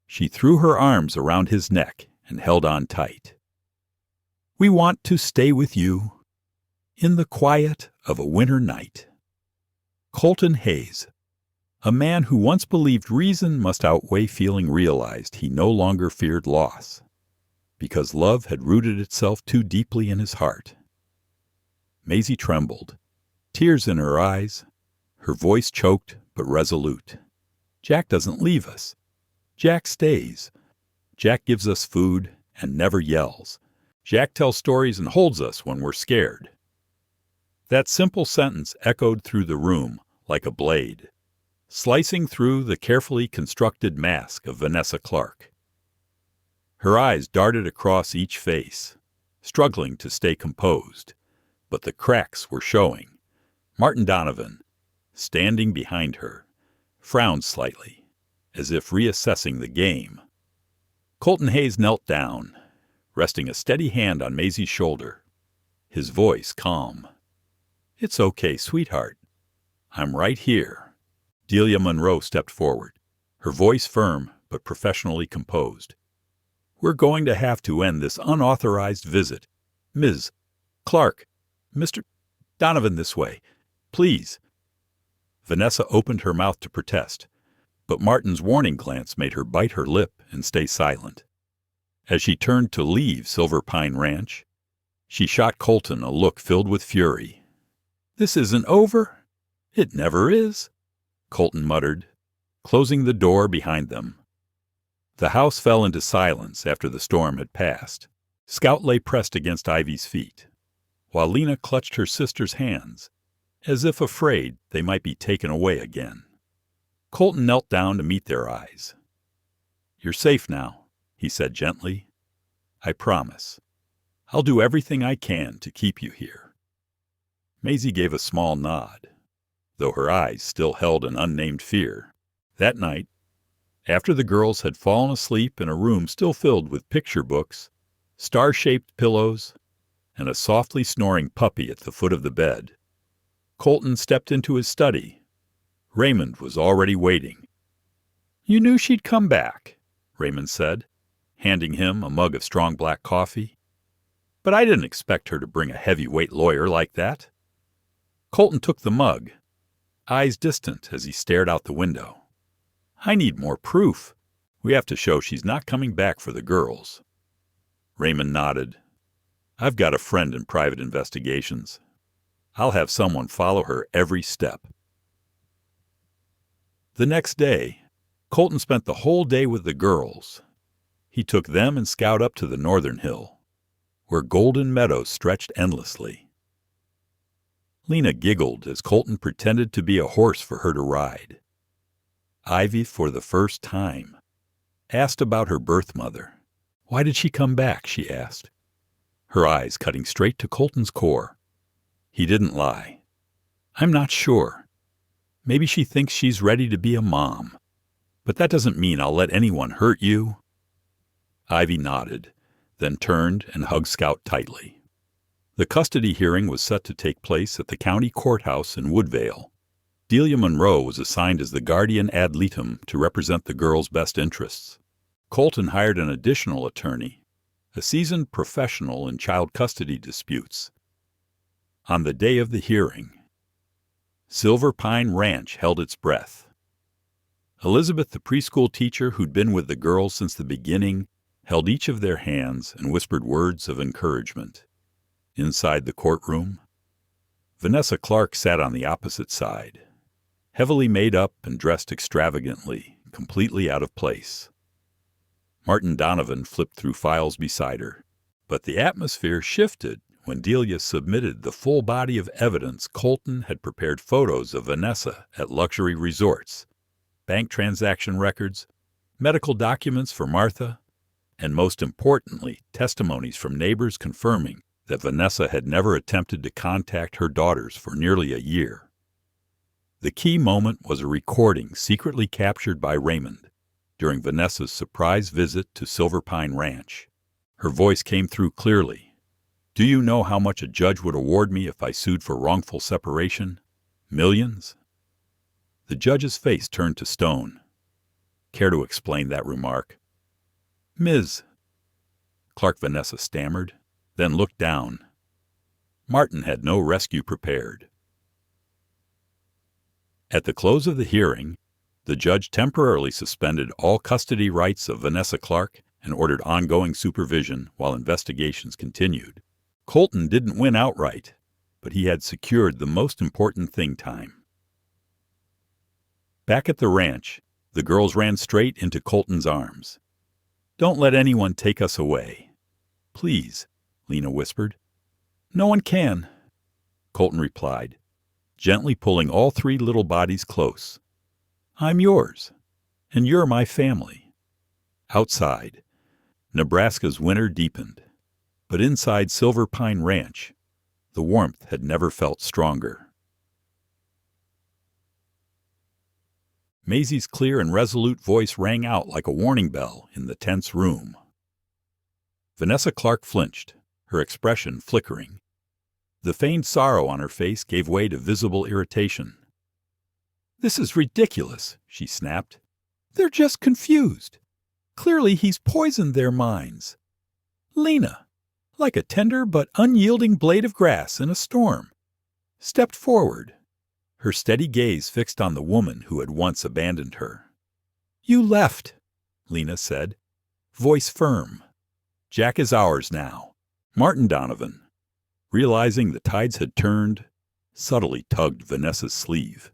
she threw her arms around his neck and held on tight. "We want to stay with you in the quiet of a winter night." Colton Hayes, a man who once believed reason must outweigh feeling, realized he no longer feared loss, because love had rooted itself too deeply in his heart. Maisie trembled, tears in her eyes, her voice choked but resolute. "Jack doesn't leave us. Jack stays. Jack gives us food and never yells. Jack tells stories and holds us when we're scared." That simple sentence echoed through the room like a blade, slicing through the carefully constructed mask of Vanessa Clark. Her eyes darted across each face, struggling to stay composed, but the cracks were showing. Martin Donovan, standing behind her, frowned slightly, as if reassessing the game. Colton Hayes knelt down, resting a steady hand on Maisie's shoulder, his voice calm. "It's okay, sweetheart. I'm right here." Delia Monroe stepped forward, her voice firm but professionally composed. "We're going to have to end this unauthorized visit. Ms. Clark, Mr. Donovan, this way, please." Vanessa opened her mouth to protest, but Martin's warning glance made her bite her lip and stay silent. As she turned to leave Silver Pine Ranch, she shot Colton a look filled with fury. "This isn't over. It never is," Colton muttered, closing the door behind them. The house fell into silence after the storm had passed. Scout lay pressed against Ivy's feet, while Lena clutched her sister's hands, as if afraid they might be taken away again. Colton knelt down to meet their eyes. "You're safe now," he said gently. "I promise. I'll do everything I can to keep you here." Maisie gave a small nod, though her eyes still held an unnamed fear. That night, after the girls had fallen asleep in a room still filled with picture books, star-shaped pillows, and a softly snoring puppy at the foot of the bed, Colton stepped into his study. Raymond was already waiting. "You knew she'd come back," Raymond said, handing him a mug of strong black coffee. "But I didn't expect her to bring a heavyweight lawyer like that." Colton took the mug, eyes distant as he stared out the window. "I need more proof. We have to show she's not coming back for the girls." Raymond nodded. "I've got a friend in private investigations. I'll have someone follow her every step." The next day, Colton spent the whole day with the girls. He took them and Scout up to the northern hill, where golden meadows stretched endlessly. Lena giggled as Colton pretended to be a horse for her to ride. Ivy, for the first time, asked about her birth mother. "Why did she come back?" she asked, her eyes cutting straight to Colton's core. He didn't lie. "I'm not sure. Maybe she thinks she's ready to be a mom. But that doesn't mean I'll let anyone hurt you." Ivy nodded, then turned and hugged Scout tightly. The custody hearing was set to take place at the county courthouse in Woodvale. Delia Monroe was assigned as the guardian ad litem to represent the girls' best interests. Colton hired an additional attorney, a seasoned professional in child custody disputes. On the day of the hearing, Silver Pine Ranch held its breath. Elizabeth, the preschool teacher who'd been with the girls since the beginning, held each of their hands and whispered words of encouragement. Inside the courtroom, Vanessa Clark sat on the opposite side, heavily made up and dressed extravagantly, completely out of place. Martin Donovan flipped through files beside her, but the atmosphere shifted when Delia submitted the full body of evidence. Colton had prepared photos of Vanessa at luxury resorts, bank transaction records, medical documents for Martha, and most importantly, testimonies from neighbors confirming that Vanessa had never attempted to contact her daughters for nearly a year. The key moment was a recording secretly captured by Raymond during Vanessa's surprise visit to Silver Pine Ranch. Her voice came through clearly. "Do you know how much a judge would award me if I sued for wrongful separation? Millions?" The judge's face turned to stone. "Care to explain that remark?" "Ms." Clark Vanessa stammered, then looked down. Martin had no rescue prepared. At the close of the hearing, the judge temporarily suspended all custody rights of Vanessa Clark and ordered ongoing supervision while investigations continued. Colton didn't win outright, but he had secured the most important thing: time. Back at the ranch, the girls ran straight into Colton's arms. "Don't let anyone take us away." "Please," Lena whispered. "No one can," Colton replied, gently pulling all three little bodies close. "I'm yours, and you're my family." Outside, Nebraska's winter deepened, but inside Silver Pine Ranch, the warmth had never felt stronger. Maisie's clear and resolute voice rang out like a warning bell in the tense room. Vanessa Clark flinched, her expression flickering. The feigned sorrow on her face gave way to visible irritation. "This is ridiculous," she snapped. "They're just confused. Clearly he's poisoned their minds. Lena, like a tender but unyielding blade of grass in a storm, stepped forward, her steady gaze fixed on the woman who had once abandoned her. "You left," Lena said, voice firm. "Jack is ours now." Martin Donovan, realizing the tides had turned, subtly tugged Vanessa's sleeve.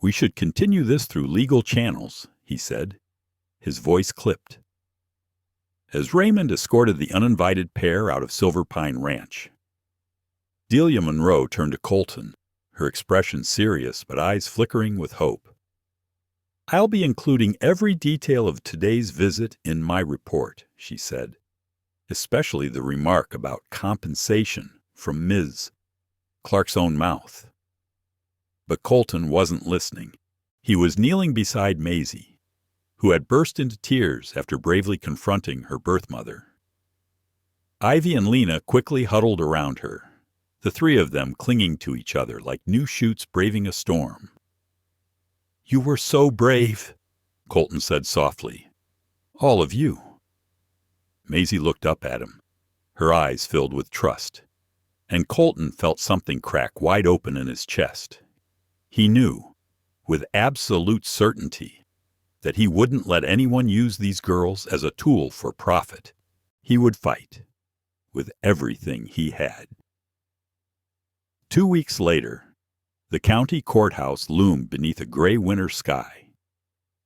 "We should continue this through legal channels," he said, his voice clipped. As Raymond escorted the uninvited pair out of Silver Pine Ranch, Delia Monroe turned to Colton, her expression serious but eyes flickering with hope. "I'll be including every detail of today's visit in my report," she said, especially the remark about compensation from Ms. Clark's own mouth. But Colton wasn't listening. He was kneeling beside Maisie, who had burst into tears after bravely confronting her birth mother. Ivy and Lena quickly huddled around her, the three of them clinging to each other like new shoots braving a storm. "You were so brave," Colton said softly. "All of you." Maisie looked up at him, her eyes filled with trust, and Colton felt something crack wide open in his chest. He knew, with absolute certainty, that he wouldn't let anyone use these girls as a tool for profit. He would fight, with everything he had. 2 weeks later, the county courthouse loomed beneath a gray winter sky.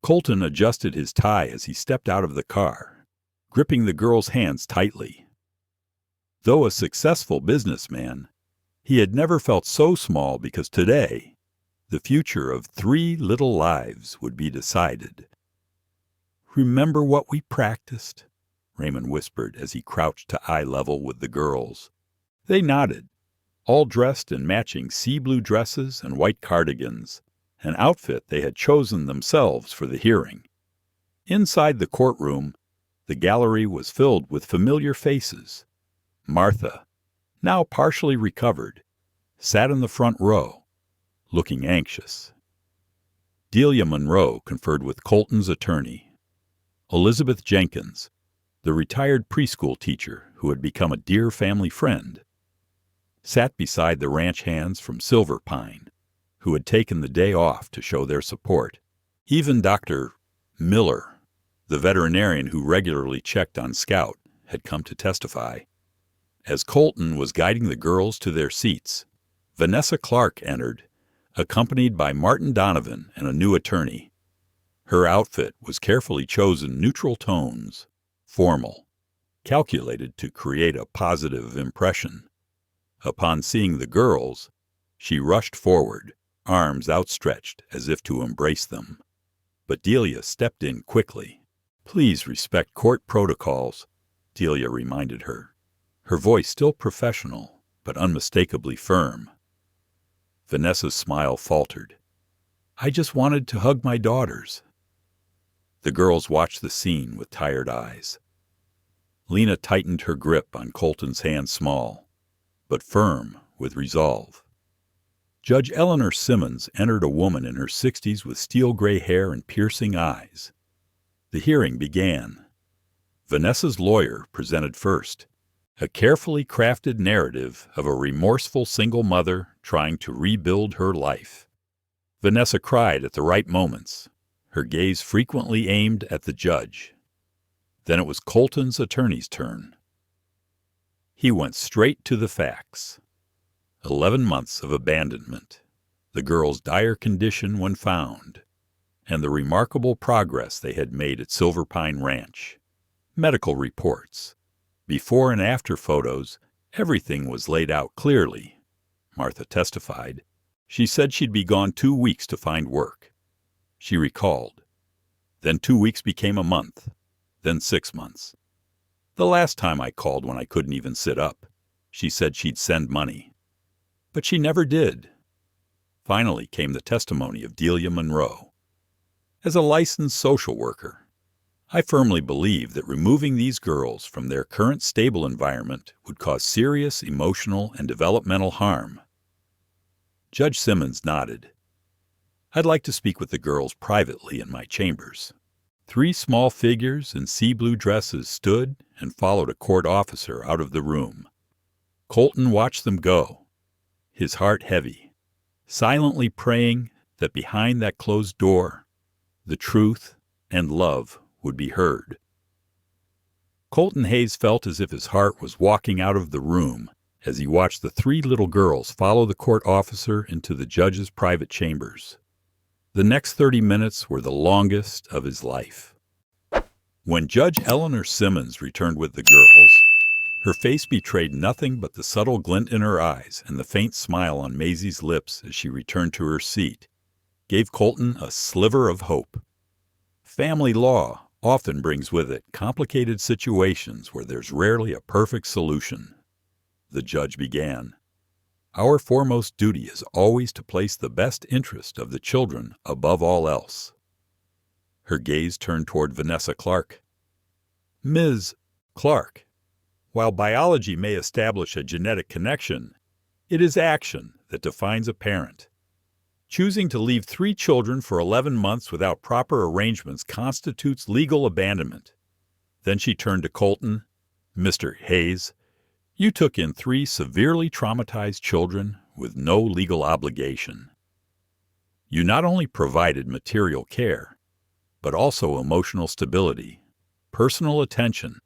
Colton adjusted his tie as he stepped out of the car, gripping the girl's hands tightly. Though a successful businessman, he had never felt so small because today, the future of 3 little lives would be decided. "Remember what we practiced?" Raymond whispered as he crouched to eye level with the girls. They nodded, all dressed in matching sea blue dresses and white cardigans, an outfit they had chosen themselves for the hearing. Inside the courtroom, the gallery was filled with familiar faces. Martha, now partially recovered, sat in the front row, looking anxious. Delia Monroe conferred with Colton's attorney. Elizabeth Jenkins, the retired preschool teacher who had become a dear family friend, sat beside the ranch hands from Silver Pine, who had taken the day off to show their support. Even Dr. Miller, the veterinarian who regularly checked on Scout, had come to testify. As Colton was guiding the girls to their seats, Vanessa Clark entered, accompanied by Martin Donovan and a new attorney. Her outfit was carefully chosen neutral tones, formal, calculated to create a positive impression. Upon seeing the girls, she rushed forward, arms outstretched as if to embrace them. But Delia stepped in quickly. "Please respect court protocols," Delia reminded her, her voice still professional but unmistakably firm. Vanessa's smile faltered. "I just wanted to hug my daughters." The girls watched the scene with tired eyes. Lena tightened her grip on Colton's hand, small, but firm with resolve. Judge Eleanor Simmons entered, a woman in her 60s with steel-gray hair and piercing eyes. The hearing began. Vanessa's lawyer presented first, a carefully crafted narrative of a remorseful single mother trying to rebuild her life. Vanessa cried at the right moments, her gaze frequently aimed at the judge. Then it was Colton's attorney's turn. He went straight to the facts. 11 months of abandonment, the girls' dire condition when found, and the remarkable progress they had made at Silver Pine Ranch. Medical reports, before and after photos, everything was laid out clearly. Martha testified. She said she'd be gone 2 weeks to find work. She recalled. Then 2 weeks became a month, then 6 months. "The last time I called when I couldn't even sit up, she said she'd send money. But she never did." Finally came the testimony of Delia Monroe. "As a licensed social worker, I firmly believe that removing these girls from their current stable environment would cause serious emotional and developmental harm." Judge Simmons nodded. "I'd like to speak with the girls privately in my chambers." 3 small figures in sea blue dresses stood and followed a court officer out of the room. Colton watched them go, his heart heavy, silently praying that behind that closed door, the truth and love would be heard. Colton Hayes felt as if his heart was walking out of the room as he watched the 3 little girls follow the court officer into the judge's private chambers. The next 30 minutes were the longest of his life. When Judge Eleanor Simmons returned with the girls, her face betrayed nothing but the subtle glint in her eyes, and the faint smile on Maisie's lips as she returned to her seat gave Colton a sliver of hope. Family law often brings with it complicated situations where there's rarely a perfect solution. The judge began. "Our foremost duty is always to place the best interest of the children above all else." Her gaze turned toward Vanessa Clark. "Ms. Clark, while biology may establish a genetic connection, it is action that defines a parent. Choosing to leave 3 children for 11 months without proper arrangements constitutes legal abandonment." Then she turned to Colton. "Mr. Hayes, you took in 3 severely traumatized children with no legal obligation. You not only provided material care, but also emotional stability, personal attention,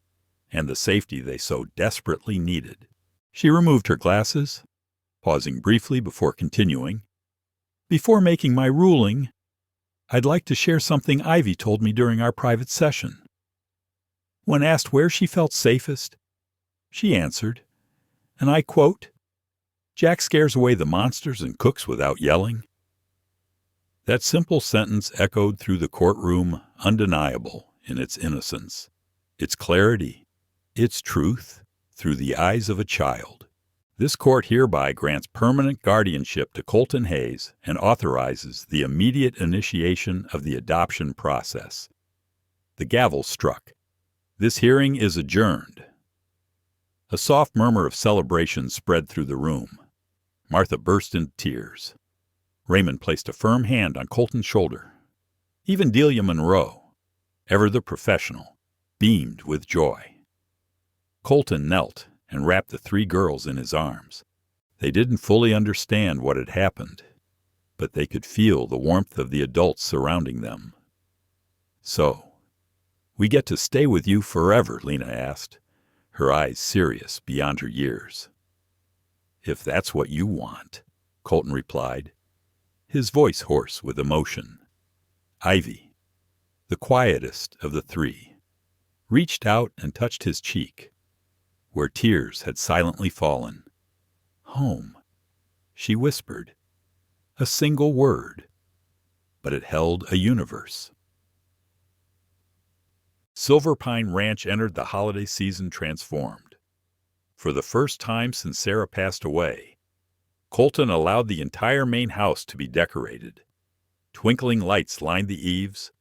and the safety they so desperately needed." She removed her glasses, pausing briefly before continuing. "Before making my ruling, I'd like to share something Ivy told me during our private session. When asked where she felt safest, she answered, and I quote, 'Jack scares away the monsters and cooks without yelling.'" That simple sentence echoed through the courtroom, undeniable in its innocence, its clarity, its truth, through the eyes of a child. This court hereby grants permanent guardianship to Colton Hayes and authorizes the immediate initiation of the adoption process. The gavel struck. This hearing is adjourned. A soft murmur of celebration spread through the room. Martha burst into tears. Raymond placed a firm hand on Colton's shoulder. Even Delia Monroe, ever the professional, beamed with joy. Colton knelt and wrapped the 3 girls in his arms. They didn't fully understand what had happened, but they could feel the warmth of the adults surrounding them. "So, we get to stay with you forever?" Lena asked, her eyes serious beyond her years. "If that's what you want," Colton replied, his voice hoarse with emotion. Ivy, the quietest of the 3, reached out and touched his cheek, where tears had silently fallen. Home, she whispered. A single word, but it held a universe. Silver Pine Ranch entered the holiday season transformed. For the first time since Sarah passed away, Colton allowed the entire main house to be decorated. Twinkling lights lined the eaves,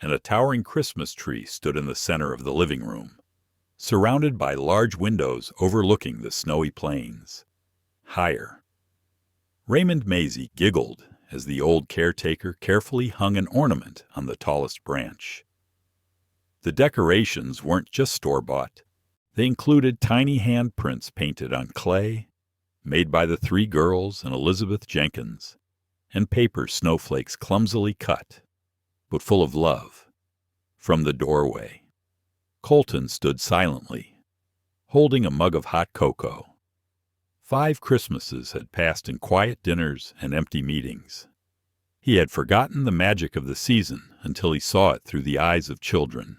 and a towering Christmas tree stood in the center of the living room, surrounded by large windows overlooking the snowy plains. Higher. Raymond Maisie giggled as the old caretaker carefully hung an ornament on the tallest branch. The decorations weren't just store-bought. They included tiny handprints painted on clay, made by the three girls and Elizabeth Jenkins, and paper snowflakes clumsily cut, but full of love. From the doorway, Colton stood silently, holding a mug of hot cocoa. 5 Christmases had passed in quiet dinners and empty meetings. He had forgotten the magic of the season until he saw it through the eyes of children.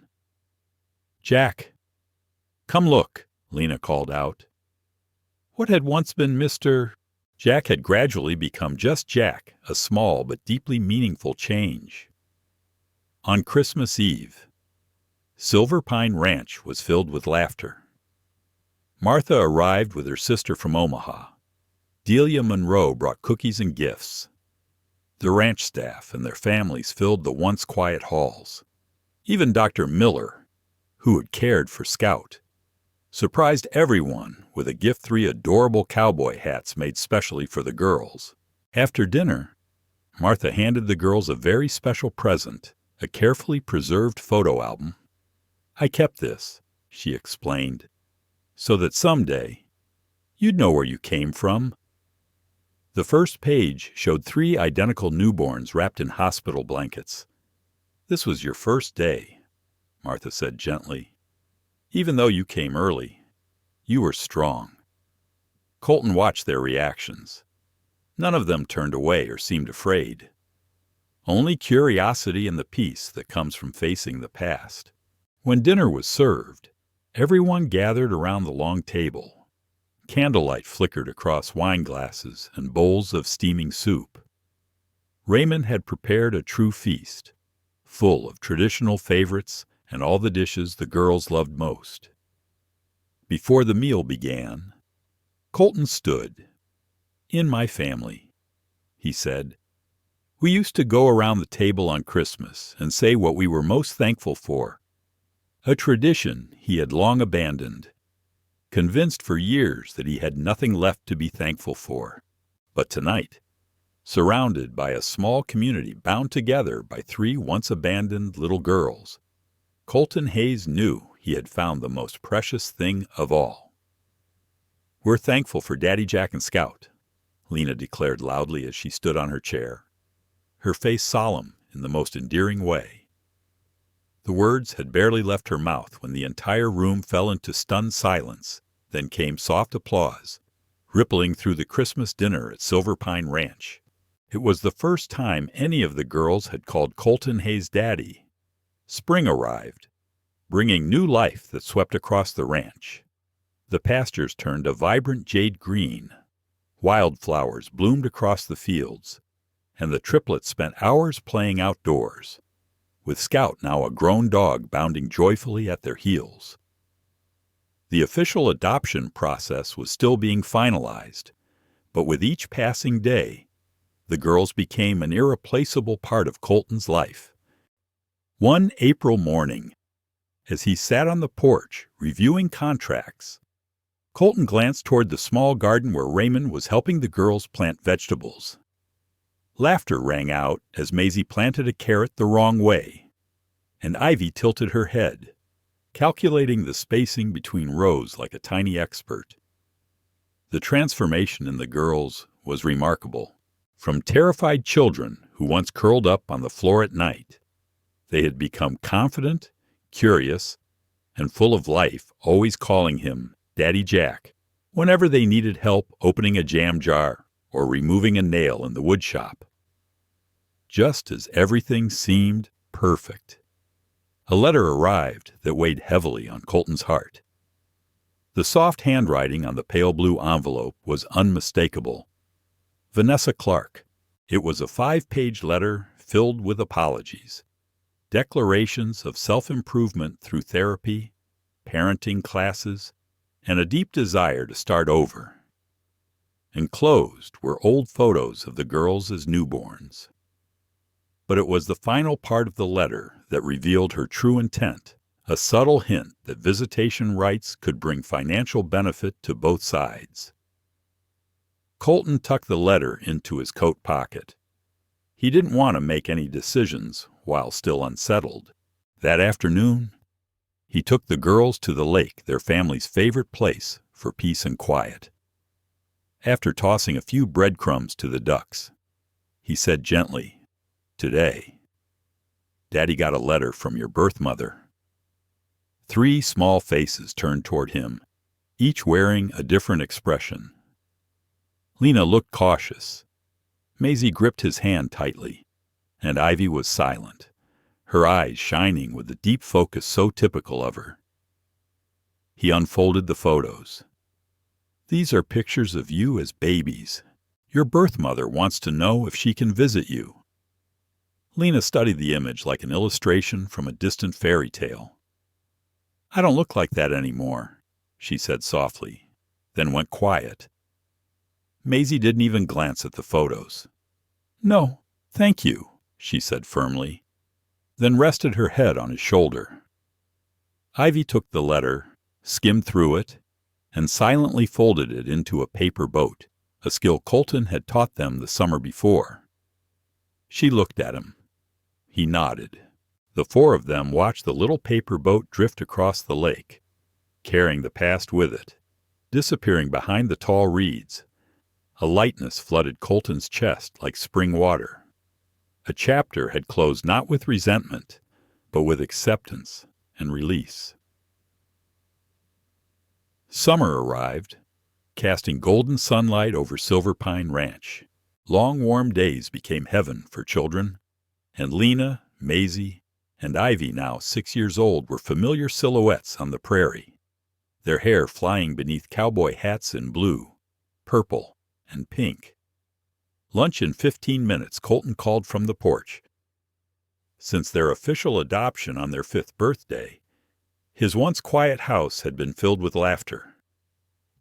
"Jack, come look," Lena called out. What had once been Mr. Jack had gradually become just Jack, a small but deeply meaningful change. On Christmas Eve, Silver Pine Ranch was filled with laughter. Martha arrived with her sister from Omaha. Delia Monroe brought cookies and gifts. The ranch staff and their families filled the once quiet halls. Even Dr. Miller, who had cared for Scout, surprised everyone with a gift 3 adorable cowboy hats made specially for the girls. After dinner, Martha handed the girls a very special present, a carefully preserved photo album. "I kept this," she explained, "so that someday you'd know where you came from." The first page showed 3 identical newborns wrapped in hospital blankets. "This was your first day," Martha said gently. "Even though you came early, you were strong." Colton watched their reactions. None of them turned away or seemed afraid. Only curiosity and the peace that comes from facing the past. When dinner was served, everyone gathered around the long table. Candlelight flickered across wine glasses and bowls of steaming soup. Raymond had prepared a true feast, full of traditional favorites and all the dishes the girls loved most. Before the meal began, Colton stood. "In my family," he said, "we used to go around the table on Christmas and say what we were most thankful for, a tradition he had long abandoned, convinced for years that he had nothing left to be thankful for. But tonight, surrounded by a small community bound together by 3 once-abandoned little girls, Colton Hayes knew he had found the most precious thing of all. "We're thankful for Daddy Jack and Scout," Lena declared loudly as she stood on her chair, her face solemn in the most endearing way. The words had barely left her mouth when the entire room fell into stunned silence. Then came soft applause, rippling through the Christmas dinner at Silver Pine Ranch. It was the first time any of the girls had called Colton Hayes Daddy. Spring arrived, bringing new life that swept across the ranch. The pastures turned a vibrant jade green. Wildflowers bloomed across the fields, and the triplets spent hours playing outdoors, with Scout now a grown dog bounding joyfully at their heels. The official adoption process was still being finalized, but with each passing day, the girls became an irreplaceable part of Colton's life. One April morning, as he sat on the porch reviewing contracts, Colton glanced toward the small garden where Raymond was helping the girls plant vegetables. Laughter rang out as Maisie planted a carrot the wrong way, and Ivy tilted her head, calculating the spacing between rows like a tiny expert. The transformation in the girls was remarkable. From terrified children who once curled up on the floor at night, they had become confident, curious, and full of life, always calling him Daddy Jack whenever they needed help opening a jam jar or removing a nail in the wood shop. Just as everything seemed perfect. A letter arrived that weighed heavily on Colton's heart. The soft handwriting on the pale blue envelope was unmistakable. Vanessa Clark. It was a 5-page letter filled with apologies, declarations of self-improvement through therapy, parenting classes, and a deep desire to start over. Enclosed were old photos of the girls as newborns. But it was the final part of the letter that revealed her true intent, a subtle hint that visitation rights could bring financial benefit to both sides. Colton tucked the letter into his coat pocket. He didn't want to make any decisions while still unsettled. That afternoon, he took the girls to the lake, their family's favorite place for peace and quiet. After tossing a few breadcrumbs to the ducks, he said gently, "Today, Daddy got a letter from your birth mother." 3 small faces turned toward him, each wearing a different expression. Lena looked cautious. Maisie gripped his hand tightly, and Ivy was silent, her eyes shining with the deep focus so typical of her. He unfolded the photos. "These are pictures of you as babies. Your birth mother wants to know if she can visit you." Lena studied the image like an illustration from a distant fairy tale. "I don't look like that anymore," she said softly, then went quiet. Maisie didn't even glance at the photos. "No, thank you," she said firmly, then rested her head on his shoulder. Ivy took the letter, skimmed through it, and silently folded it into a paper boat, a skill Colton had taught them the summer before. She looked at him. He nodded. The 4 of them watched the little paper boat drift across the lake, carrying the past with it, disappearing behind the tall reeds. A lightness flooded Colton's chest like spring water. A chapter had closed not with resentment, but with acceptance and release. Summer arrived, casting golden sunlight over Silver Pine Ranch. Long, warm days became heaven for children, and Lena, Maisie, and Ivy, now 6 years old, were familiar silhouettes on the prairie, their hair flying beneath cowboy hats in blue, purple, and pink. Lunch in 15 minutes, Colton called from the porch. Since their official adoption on their 5th birthday, his once quiet house had been filled with laughter.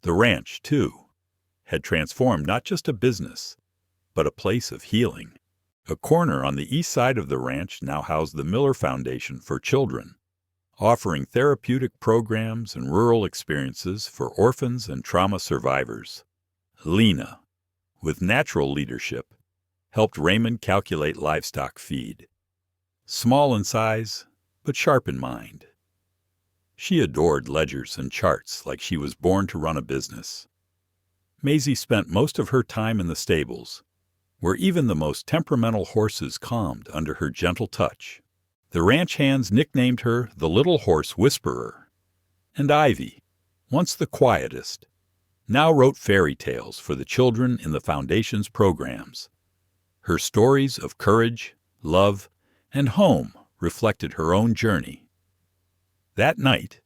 The ranch, too, had transformed not just a business, but a place of healing. A corner on the east side of the ranch now housed the Miller Foundation for Children, offering therapeutic programs and rural experiences for orphans and trauma survivors. Lena, with natural leadership, helped Raymond calculate livestock feed. Small in size, but sharp in mind. She adored ledgers and charts like she was born to run a business. Maisie spent most of her time in the stables, where even the most temperamental horses calmed under her gentle touch. The ranch hands nicknamed her the Little Horse Whisperer. And Ivy, once the quietest, now wrote fairy tales for the children in the Foundation's programs. Her stories of courage, love, and home reflected her own journey. That night,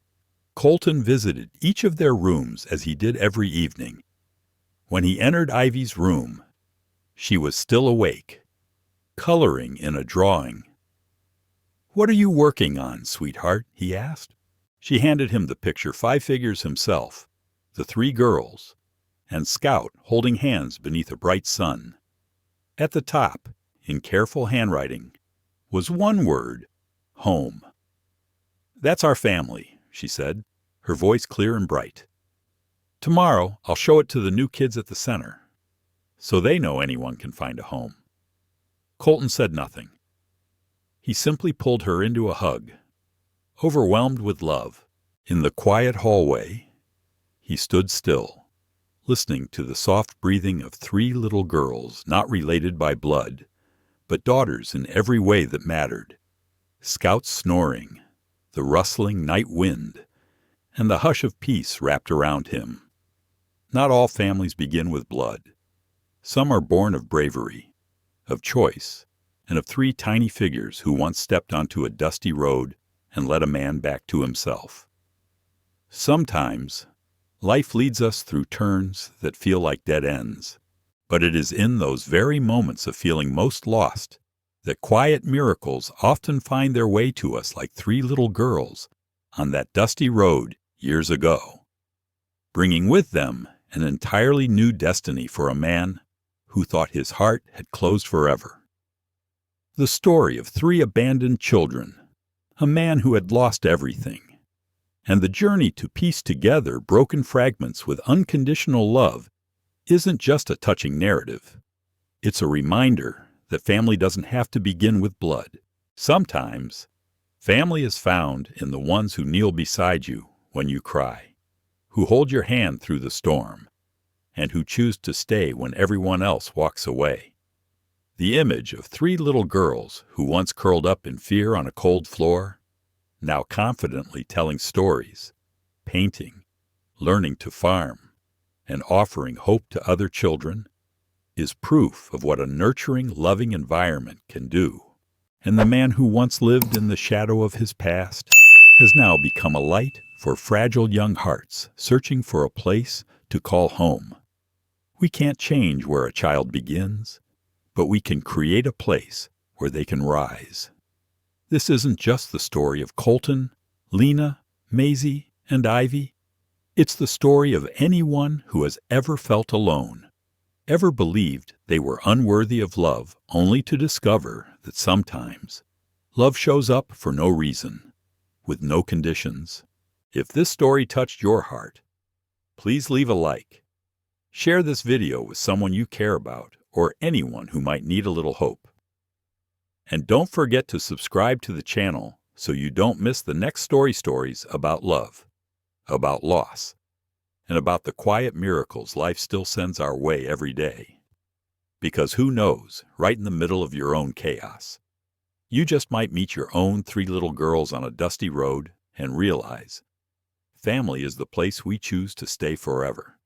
Colton visited each of their rooms as he did every evening. When he entered Ivy's room, she was still awake, coloring in a drawing. "What are you working on, sweetheart?" he asked. She handed him the picture, 5 figures himself, the 3 girls, and Scout holding hands beneath a bright sun. At the top, in careful handwriting, was one word: home. "That's our family," she said, her voice clear and bright. "Tomorrow I'll show it to the new kids at the center, so they know anyone can find a home." Colton said nothing. He simply pulled her into a hug, overwhelmed with love. In the quiet hallway, he stood still, listening to the soft breathing of 3 little girls, not related by blood, but daughters in every way that mattered. Scout's snoring, the rustling night wind, and the hush of peace wrapped around him. Not all families begin with blood. Some are born of bravery, of choice, and of 3 tiny figures who once stepped onto a dusty road and led a man back to himself. Sometimes Life leads us through turns that feel like dead ends. But it is in those very moments of feeling most lost that quiet miracles often find their way to us like three little girls on that dusty road years ago, bringing with them an entirely new destiny for a man who thought his heart had closed forever. The story of three abandoned children, a man who had lost everything, and the journey to piece together broken fragments with unconditional love isn't just a touching narrative. It's a reminder that family doesn't have to begin with blood. Sometimes, family is found in the ones who kneel beside you when you cry, who hold your hand through the storm, and who choose to stay when everyone else walks away. The image of three little girls who once curled up in fear on a cold floor, now confidently telling stories, painting, learning to farm, and offering hope to other children, is proof of what a nurturing, loving environment can do. And the man who once lived in the shadow of his past has now become a light for fragile young hearts searching for a place to call home. We can't change where a child begins, but we can create a place where they can rise. This isn't just the story of Colton, Lena, Maisie, and Ivy. It's the story of anyone who has ever felt alone, ever believed they were unworthy of love, only to discover that sometimes love shows up for no reason, with no conditions. If this story touched your heart, please leave a like. Share this video with someone you care about or anyone who might need a little hope. And don't forget to subscribe to the channel so you don't miss the next stories about love, about loss, and about the quiet miracles life still sends our way every day. Because who knows, right in the middle of your own chaos, you just might meet your own three little girls on a dusty road and realize family is the place we choose to stay forever.